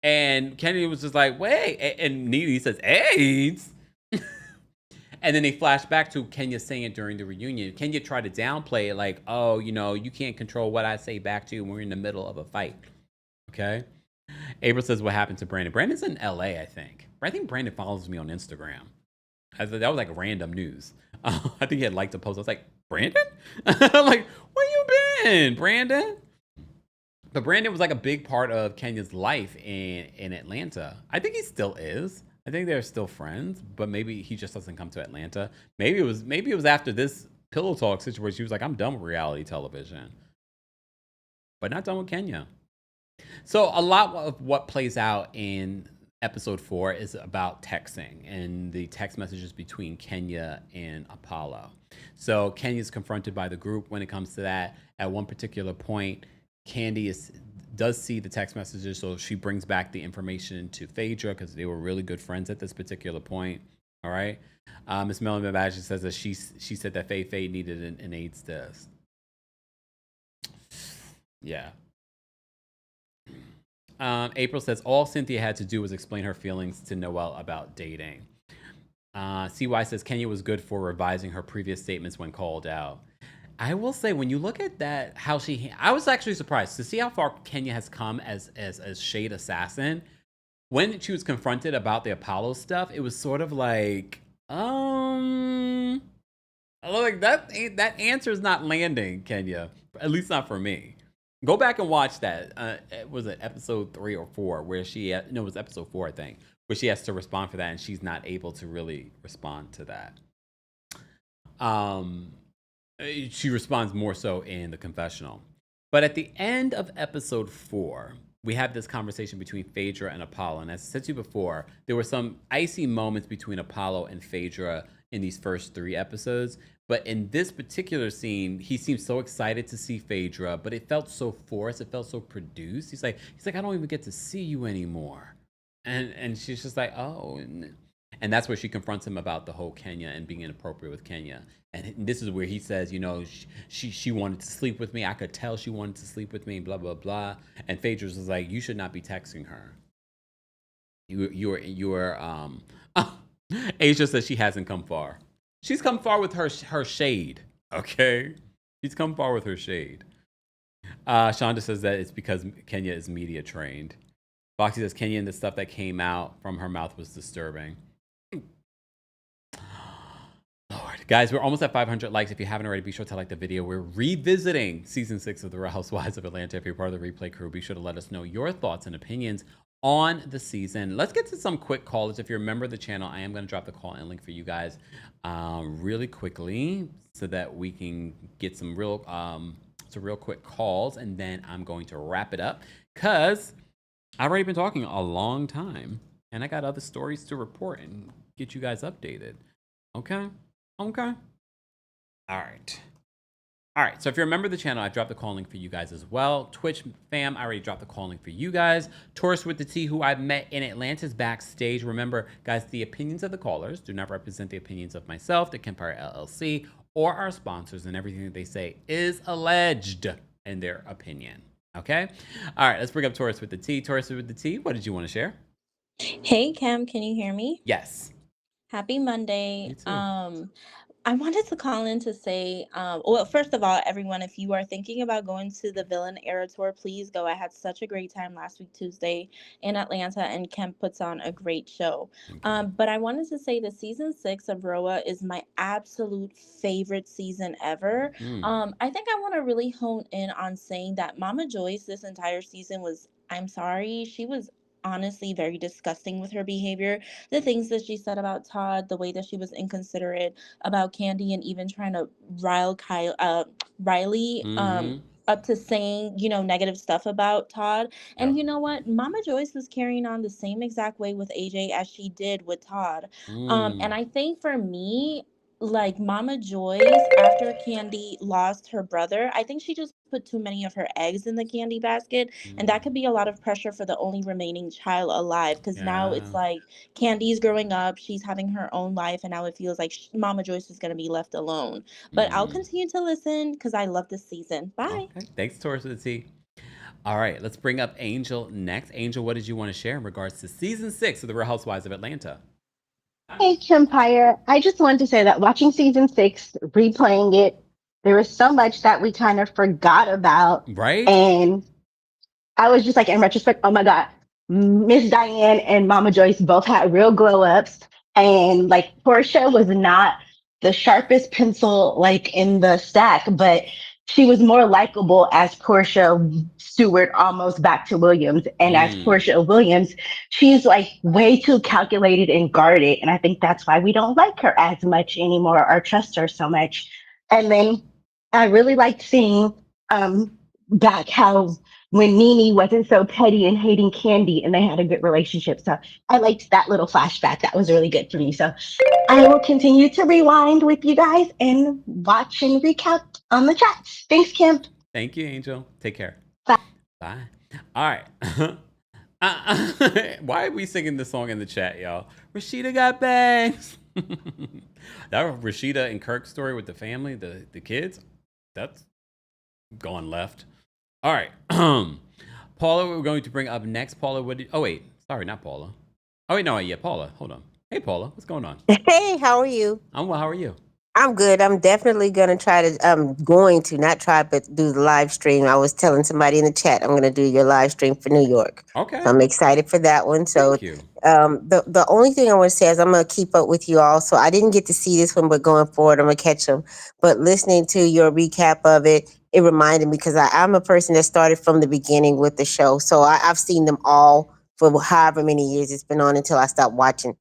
And Kenya was just like, wait. And Nene says, AIDS? And then they flash back to Kenya saying it during the reunion. Kenya tried to downplay it like, oh, you can't control what I say back to you when we're in the middle of a fight. Okay? April says, what happened to Brandon? Brandon's in LA, I think. I think Brandon follows me on Instagram. That was like random news. I think he had liked a post. I was like, Brandon? I'm like, where you been, Brandon? But Brandon was like a big part of Kenya's life in Atlanta. I think he still is. I think they're still friends, but maybe he just doesn't come to Atlanta. Maybe it was after this Pillow Talk situation. She was like, I'm done with reality television. But not done with Kenya. So a lot of what plays out in episode 4 is about texting and the text messages between Kenya and Apollo. So Kenya's confronted by the group when it comes to that. At one particular point, Kandi does see the text messages, so she brings back the information to Phaedra because they were really good friends at this particular point. All right. Miss Melanie Magic says that she said that Faye needed an AIDS test. Yeah. April says all Cynthia had to do was explain her feelings to Noelle about dating. CY says Kenya was good for revising her previous statements when called out. I will say, when you look at that, I was actually surprised to see how far Kenya has come as Shade Assassin. When she was confronted about the Apollo stuff, it was sort of like, like that answer is not landing, Kenya. At least not for me. Go back and watch that. Was it episode 3 or 4 where it was episode 4, I think, where she has to respond for that, and she's not able to really respond to that. Um, she responds more so in the confessional. But at the end of episode 4, we have this conversation between Phaedra and Apollo. And as I said to you before, there were some icy moments between Apollo and Phaedra in these first 3 episodes. But in this particular scene, he seemed so excited to see Phaedra, but it felt so forced. It felt so produced. He's like, I don't even get to see you anymore. And she's just like, oh. And that's where she confronts him about the whole Kenya and being inappropriate with Kenya. And this is where he says, she wanted to sleep with me. I could tell she wanted to sleep with me, blah, blah, blah. And Phaedra's was like, you should not be texting her. Asia says she hasn't come far. She's come far with her shade, okay? She's come far with her shade. Shonda says that it's because Kenya is media trained. Foxy says Kenya and the stuff that came out from her mouth was disturbing. Lord. Guys, we're almost at 500 likes. If you haven't already, be sure to like the video. We're revisiting season 6 of The Real Housewives of Atlanta. If you're part of the replay crew, be sure to let us know your thoughts and opinions on the season. Let's get to some quick calls. If you're a member of the channel, I am going to drop the call in link for you guys really quickly so that we can get some real quick calls, and then I'm going to wrap it up because I've already been talking a long time and I got other stories to report and get you guys updated. Okay. All right. So if you're a member of the channel, I dropped the call link for you guys as well. Twitch fam, I already dropped the call link for you guys. Tourist with the T, who I met in Atlanta's backstage. Remember, guys, the opinions of the callers do not represent the opinions of myself, TheKempire LLC, or our sponsors, and everything that they say is alleged in their opinion. Okay? All right, let's bring up Tourist with the T. Tourist with the T, what did you want to share? Hey, Cam, can you hear me? Yes. Happy Monday. You too. I wanted to call in to say, well, first of all, everyone, if you are thinking about going to the Villain Era Tour, please go. I had such a great time last week, Tuesday, in Atlanta, and Kemp puts on a great show. But I wanted to say that season 6 of RHOA is my absolute favorite season ever. I think I want to really hone in on saying that Mama Joyce this entire season was, I'm sorry, she was honestly very disgusting with her behavior. The things that she said about Todd, the way that she was inconsiderate about Kandi, and even trying to Riley up to saying, negative stuff about Todd. And you know what? Mama Joyce was carrying on the same exact way with AJ as she did with Todd. And I think for me, like Mama Joyce, after Kandi lost her brother, I think she just put too many of her eggs in the Kandi basket, and that could be a lot of pressure for the only remaining child alive, because now it's like Kandi's growing up, she's having her own life, and now it feels like Mama Joyce is going to be left alone. But I'll continue to listen because I love this season. Bye. Okay. Thanks, Taurus with the T. All right, let's bring up Angel next. Angel, what did you want to share in regards to season 6 of The Real Housewives of Atlanta? Hey, Kempire. I just wanted to say that watching season 6, replaying it, there was so much that we kind of forgot about. Right? And I was just like, in retrospect, oh my God, Miss Diane and Mama Joyce both had real glow ups. And like Porsha was not the sharpest pencil like in the stack, but she was more likable as Porsha Stewart almost back to Williams. And as Porsha Williams, she's like way too calculated and guarded. And I think that's why we don't like her as much anymore or trust her so much. And then I really liked seeing back how when Nene wasn't so petty and hating Kandi and they had a good relationship. So I liked that little flashback. That was really good for me. So I will continue to rewind with you guys and watch and recap on the chat. Thanks, Kim. Thank you, Angel. Take care. Bye. Bye. All right. Why are we singing this song in the chat, y'all? Rashida got bangs. That Rashida and Kirk story with the family, the kids, that's gone left. All right. Paula, we're going to bring up next. Paula, sorry, not Paula. Oh, wait, no, yeah, Paula. Hold on. Hey, Paula, what's going on? Hey, how are you? I'm well. How are you? I'm good. I'm definitely going to try to, but do the live stream. I was telling somebody in the chat, I'm going to do your live stream for New York. Okay. So I'm excited for that one. So thank you. The only thing I want to say is I'm going to keep up with you all. So I didn't get to see this one, but going forward, I'm going to catch them. But listening to your recap of it, it reminded me, because I'm a person that started from the beginning with the show. So I've seen them all for however many years it's been on until I stopped watching.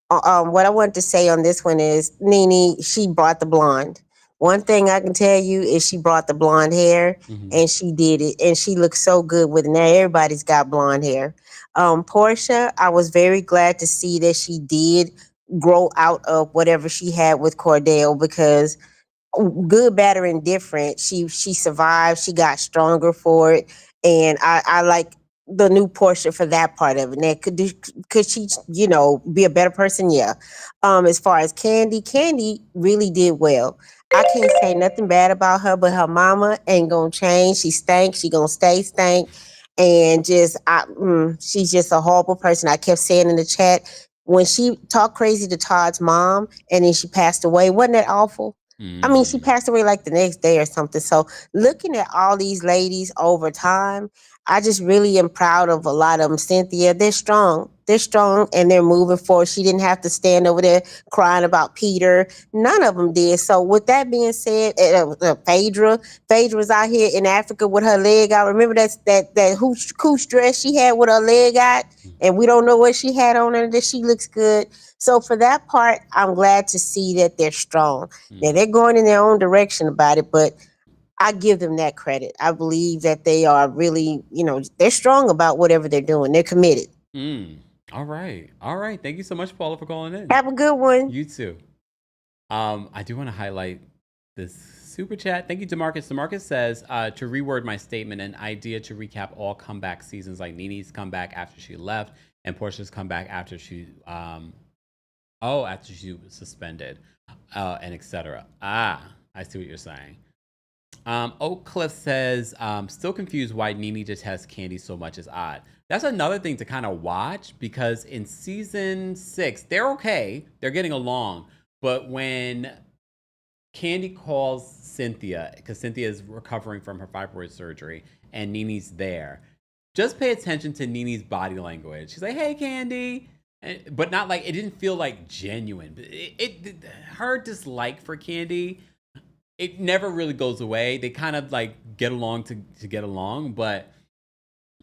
what I want to say on this one is Nene, she brought the blonde. One thing I can tell you is she brought the blonde hair Mhm. and she did it. And she looks so good with it. Now everybody's got blonde hair. Porsha, I was very glad to see that she did grow out of whatever she had with Cordell because good, bad, or indifferent, she survived. She got stronger for it, and I like the new Portia for that part of it. Now, could she be a better person? Yeah. As far as Kandi really did well. I can't say nothing bad about her, but her mama ain't gonna change. She stank. She gonna stay stank, and she's just a horrible person. I kept saying in the chat when she talked crazy to Todd's mom, and then she passed away. Wasn't that awful? I mean, she Mm. passed away like the next day or something. So looking at all these ladies over time, I just really am proud of a lot of them. Cynthia, they're strong. They're strong and they're moving forward. She didn't have to stand over there crying about Peter. None of them did. So with that being said, Phaedra was out here in Africa with her leg out. Remember that hooch dress she had with her leg out? And we don't know what she had on her, that she looks good. So for that part, I'm glad to see that they're strong. Now Mm. they're going in their own direction about it, but I give them that credit. I believe that they are really, they're strong about whatever they're doing. They're committed. Mm. All right. All right. Thank you so much, Paula, for calling in. Have a good one. You too. I do want to highlight this super chat. Thank you, Demarcus. Demarcus says, to reword my statement, an idea to recap all comeback seasons like Nene's comeback after she left and Portia's comeback after after she was suspended, and etc. I see what you're saying. Oak Cliff says, still confused why Nene detests Kandi so much is odd. That's another thing to kind of watch because in season 6, they're okay. They're getting along. But when Kandi calls Cynthia, because Cynthia is recovering from her fibroid surgery, and Nene's there, just pay attention to Nene's body language. She's like, hey, Kandi. But not like, it didn't feel like genuine. Her dislike for Kandi, it never really goes away. They kind of like get along to get along, but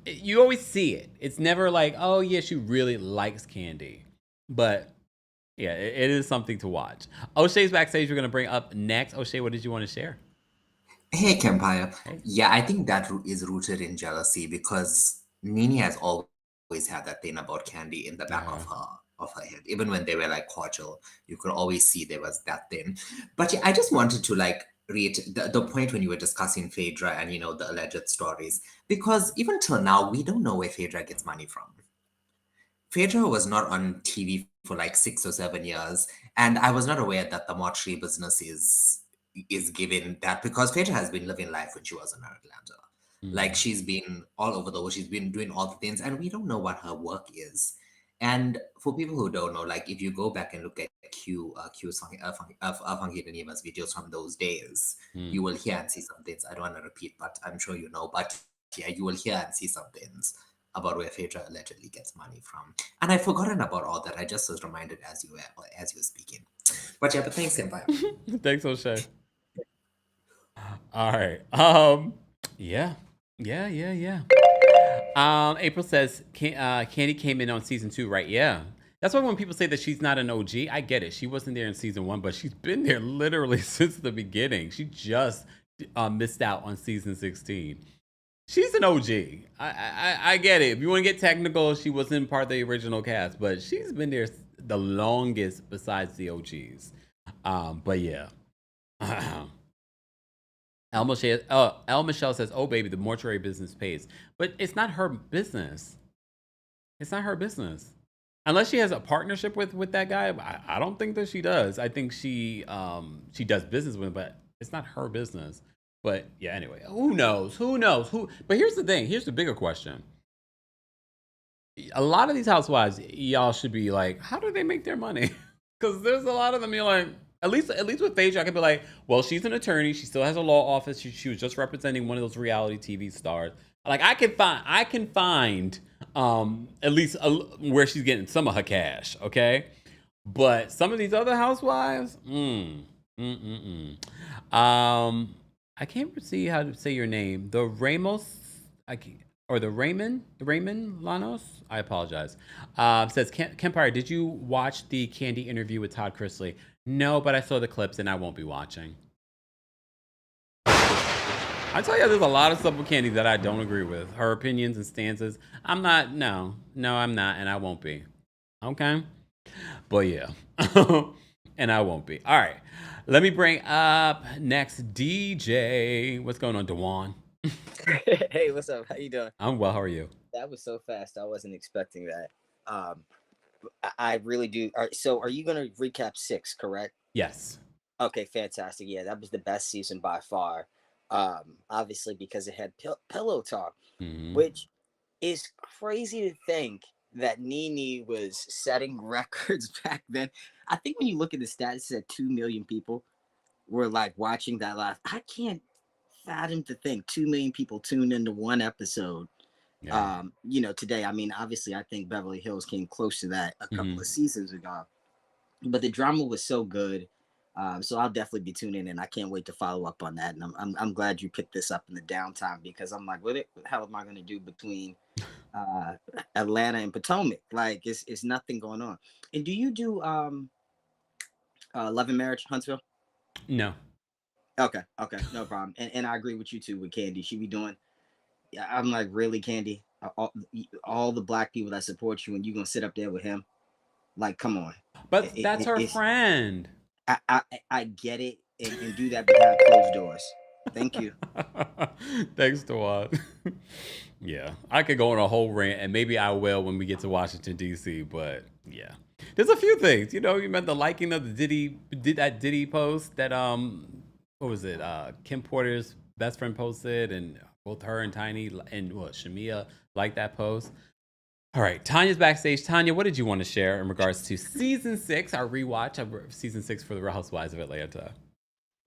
you always see it. It's never like, oh yeah, she really likes Kandi. But yeah, it is something to watch. O'Shea's backstage. We're gonna bring up next. O'Shea, what did you want to share? Hey, Kempire. Hey. Yeah, I think that is rooted in jealousy because Nene has always had that thing about Kandi in the back Yeah. of her head. Even when they were like cordial, you could always see there was that thing. But yeah, I just wanted to like reiterate the point when you were discussing Phaedra and the alleged stories, because even till now we don't know where Phaedra gets money from. Phaedra was not on TV for like 6 or 7 years, and I was not aware that the mortuary business is giving that, because Phaedra has been living life when she was in Atlanta. Like, she's been all over the world, she's been doing all the things, and we don't know what her work is. And for people who don't know, like if you go back and look at Funky Danima's videos from those days, you will hear and see some things. I don't want to repeat, but I'm sure you know. But yeah, you will hear and see some things about where Phaedra allegedly gets money from. And I'd forgotten about all that. I just was reminded as you were speaking. But yeah, but thanks, Kempire. Thanks, O'Shea. All right. Yeah. April says Kandi came in on season 2, right? Yeah. That's why when people say that she's not an OG, I get it. She wasn't there in season 1, but she's been there literally since the beginning. She just missed out on season 16. She's an OG. I get it. If you want to get technical, she wasn't part of the original cast, but she's been there the longest besides the OGs. But yeah. El Michelle says, oh, baby, the mortuary business pays. But it's not her business. It's not her business. Unless she has a partnership with that guy, I don't think that she does. I think she does business with him, but it's not her business. But yeah, anyway, who knows? But here's the thing. Here's the bigger question. A lot of these housewives, y'all should be like, how do they make their money? Because there's a lot of them, you're like, at least with Phaedra, I could be like, well, she's an attorney. She still has a law office. She was just representing one of those reality TV stars. Like, I can find at least where she's getting some of her cash, okay? But some of these other housewives, I can't see how to say your name. The Ramos, or the Raymond Lanos. I apologize. Says Kempire, did you watch the Kandi interview with Todd Chrisley? No, but I saw the clips and I won't be watching. I tell you, there's a lot of stuff with Kandi that I don't agree with. Her opinions and stances. I'm not. No, I'm not, and I won't be. Okay, but yeah, and I won't be. All right, let me bring up next DJ. What's going on, Dewan? Hey, what's up? How you doing? I'm well. How are you? That was so fast. I wasn't expecting that. I really do. So, are you gonna recap 6? Correct? Yes. Okay, fantastic. Yeah, that was the best season by far. Obviously because it had pillow talk, which is crazy to think that Nene was setting records back then. I think when you look at the stats, it said 2 million people were like watching that live. I can't fathom to think 2 million people tuned into one episode. Yeah. Today. I mean, obviously, I think Beverly Hills came close to that a couple of seasons ago, but the drama was so good. So I'll definitely be tuning in. I can't wait to follow up on that. And I'm glad you picked this up in the downtime because I'm like, what the hell am I going to do between Atlanta and Potomac? Like, it's nothing going on. And do you do Love and Marriage, Huntsville? No. Okay, no problem. And I agree with you too with Kandi. She be doing. Yeah, I'm like, really, Kandi? All the black people that support you, and you gonna sit up there with him? Like, come on. But that's her friend. I get it, and do that behind closed doors. Thank you. Thanks, Dewan. Yeah, I could go on a whole rant, and maybe I will when we get to Washington D.C. But yeah, there's a few things. You meant the liking of the Diddy post that what was it? Kim Porter's best friend posted, and both her and Tiny and Shamia liked that post. All right, Tanya's backstage. Tanya, what did you want to share in regards to season 6, our rewatch of season 6 for the Real Housewives of Atlanta?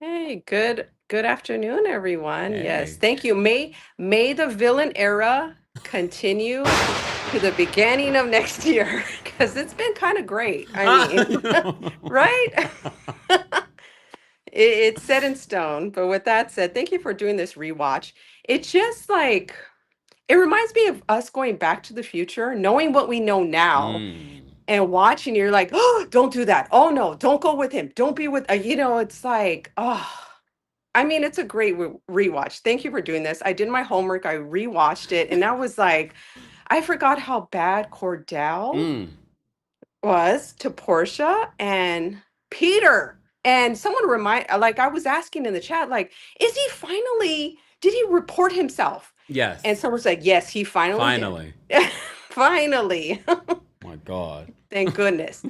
Hey, good afternoon, everyone. Hey. Yes, thank you. May the villain era continue to the beginning of next year because it's been kind of great. I mean, right? It's set in stone. But with that said, thank you for doing this rewatch. It's just like it reminds me of us going back to the future, knowing what we know now. And watching, you're like, oh, don't do that. Oh no, don't go with him. Don't be with, it's like, oh, I mean, it's a great rewatch. Thank you for doing this. I did my homework. I rewatched it. And I was like, I forgot how bad Cordell was to Porsha and Peter. And someone I was asking in the chat, like, did he report himself? Yes. And someone's like, yes, he finally. Finally. My God. Thank goodness.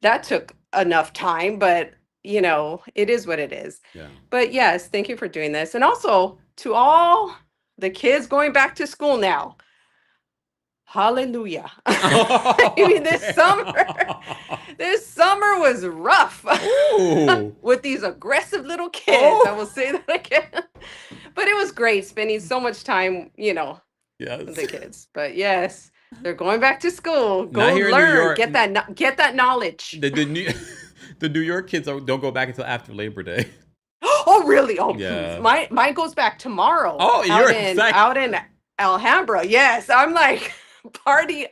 That took enough time, but it is what it is. Yeah. But yes, thank you for doing this. And also to all the kids going back to school now. Hallelujah. I mean, this summer was rough with these aggressive little kids. I will say that again. But it was great spending so much time, with the kids. But yes, they're going back to school. Go learn, get that knowledge. The New York kids don't go back until after Labor Day. Oh, really? Oh, yeah. Mine goes back tomorrow. Oh, out in Alhambra. Yes, I'm like party.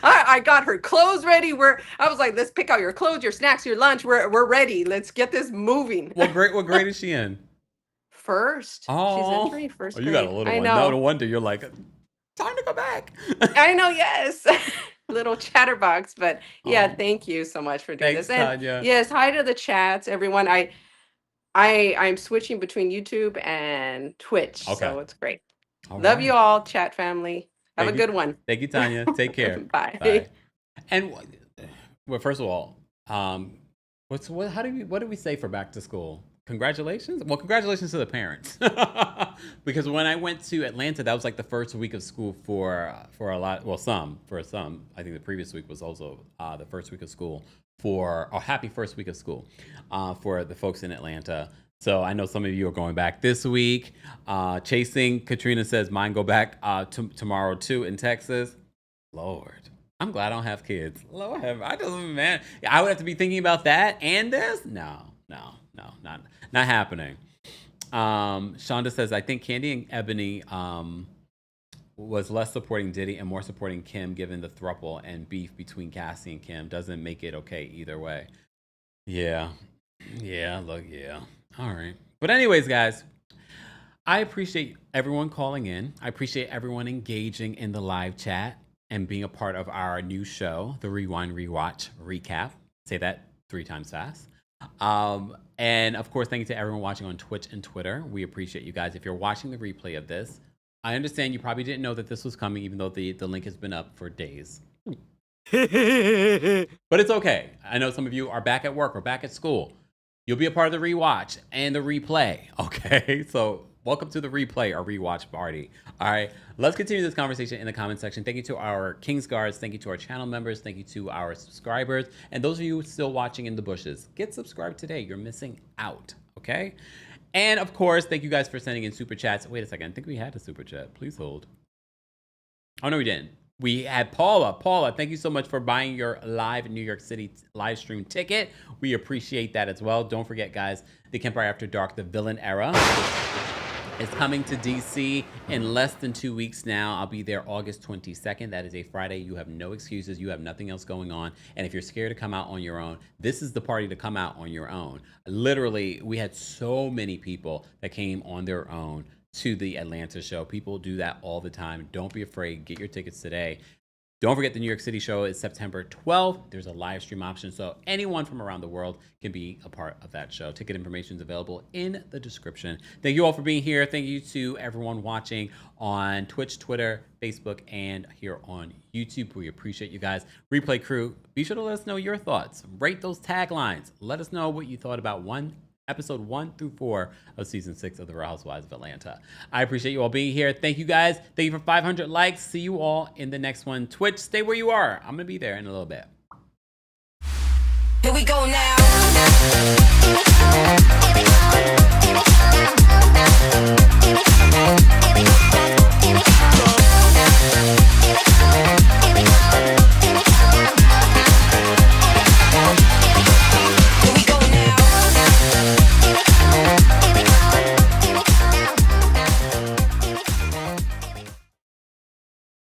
I got her clothes ready. I was like, let's pick out your clothes, your snacks, your lunch. We're ready. Let's get this moving. What grade is she in? First. Oh, she's entering first grade. You got a little one. No wonder you're like, time to go back. I know, yes. Little chatterbox, but yeah, thank you so much for doing this. And Tanya. yes, hi to the chats, everyone. I'm switching between YouTube and Twitch, so it's great. Love you all, chat family. Have a good one. Thank you, Tanya. Take care. Bye. Bye. And well, first of all, what do we say for back to school? Congratulations. Well, congratulations to the parents. Because when I went to Atlanta, that was like the first week of school for a lot. Well, some. I think the previous week was also the first week of school happy first week of school for the folks in Atlanta. So I know some of you are going back this week. Chasing Katrina says mine go back tomorrow too in Texas. Lord, I'm glad I don't have kids. Lord, I would have to be thinking about that and this. No, not happening. Shonda says I think Kandi and Ebony was less supporting Diddy and more supporting Kim, given the throuple and beef between Cassie and Kim. Doesn't make it okay either way. Yeah. Look. All right. But anyways, guys, I appreciate everyone calling in. I appreciate everyone engaging in the live chat and being a part of our new show, the Rewind, Rewatch, Recap. Say that 3 times fast. And of course, thank you to everyone watching on Twitch and Twitter. We appreciate you guys. If you're watching the replay of this, I understand you probably didn't know that this was coming, even though the link has been up for days. But it's okay. I know some of you are back at work or back at school. You'll be a part of the rewatch and the replay. Okay, so welcome to the replay or rewatch party. All right, let's continue this conversation in the comment section. Thank you to our Kings Guards. Thank you to our channel members. Thank you to our subscribers. And those of you still watching in the bushes, get subscribed today. You're missing out, okay? And of course, thank you guys for sending in super chats. Wait a second, I think we had a super chat. Please hold. Oh, no, we didn't. We had Paula. Paula, thank you so much for buying your live New York City live stream ticket. We appreciate that as well. Don't forget, guys, the Kempire After Dark, the villain era, is coming to DC in less than 2 weeks now. I'll be there August 22nd. That is a Friday. You have no excuses. You have nothing else going on. And if you're scared to come out on your own, this is the party to come out on your own. Literally, we had so many people that came on their own to the Atlanta show. People do that all the time. Don't be afraid. Get your tickets today. Don't forget the New York City show is September 12th. There's a live stream option, so anyone from around the world can be a part of that show. Ticket information is available in the description. Thank you all for being here. Thank you to everyone watching on Twitch, Twitter, Facebook, and here on YouTube. We appreciate you guys. Replay crew, be sure to let us know your thoughts. Rate those taglines. Let us know what you thought about episode 1 through 4 of season 6 of the Real Housewives of Atlanta. I appreciate you all being here. Thank you guys. Thank you for 500 likes. See you all in the next one. Twitch, stay where you are. I'm going to be there in a little bit. Here we go now.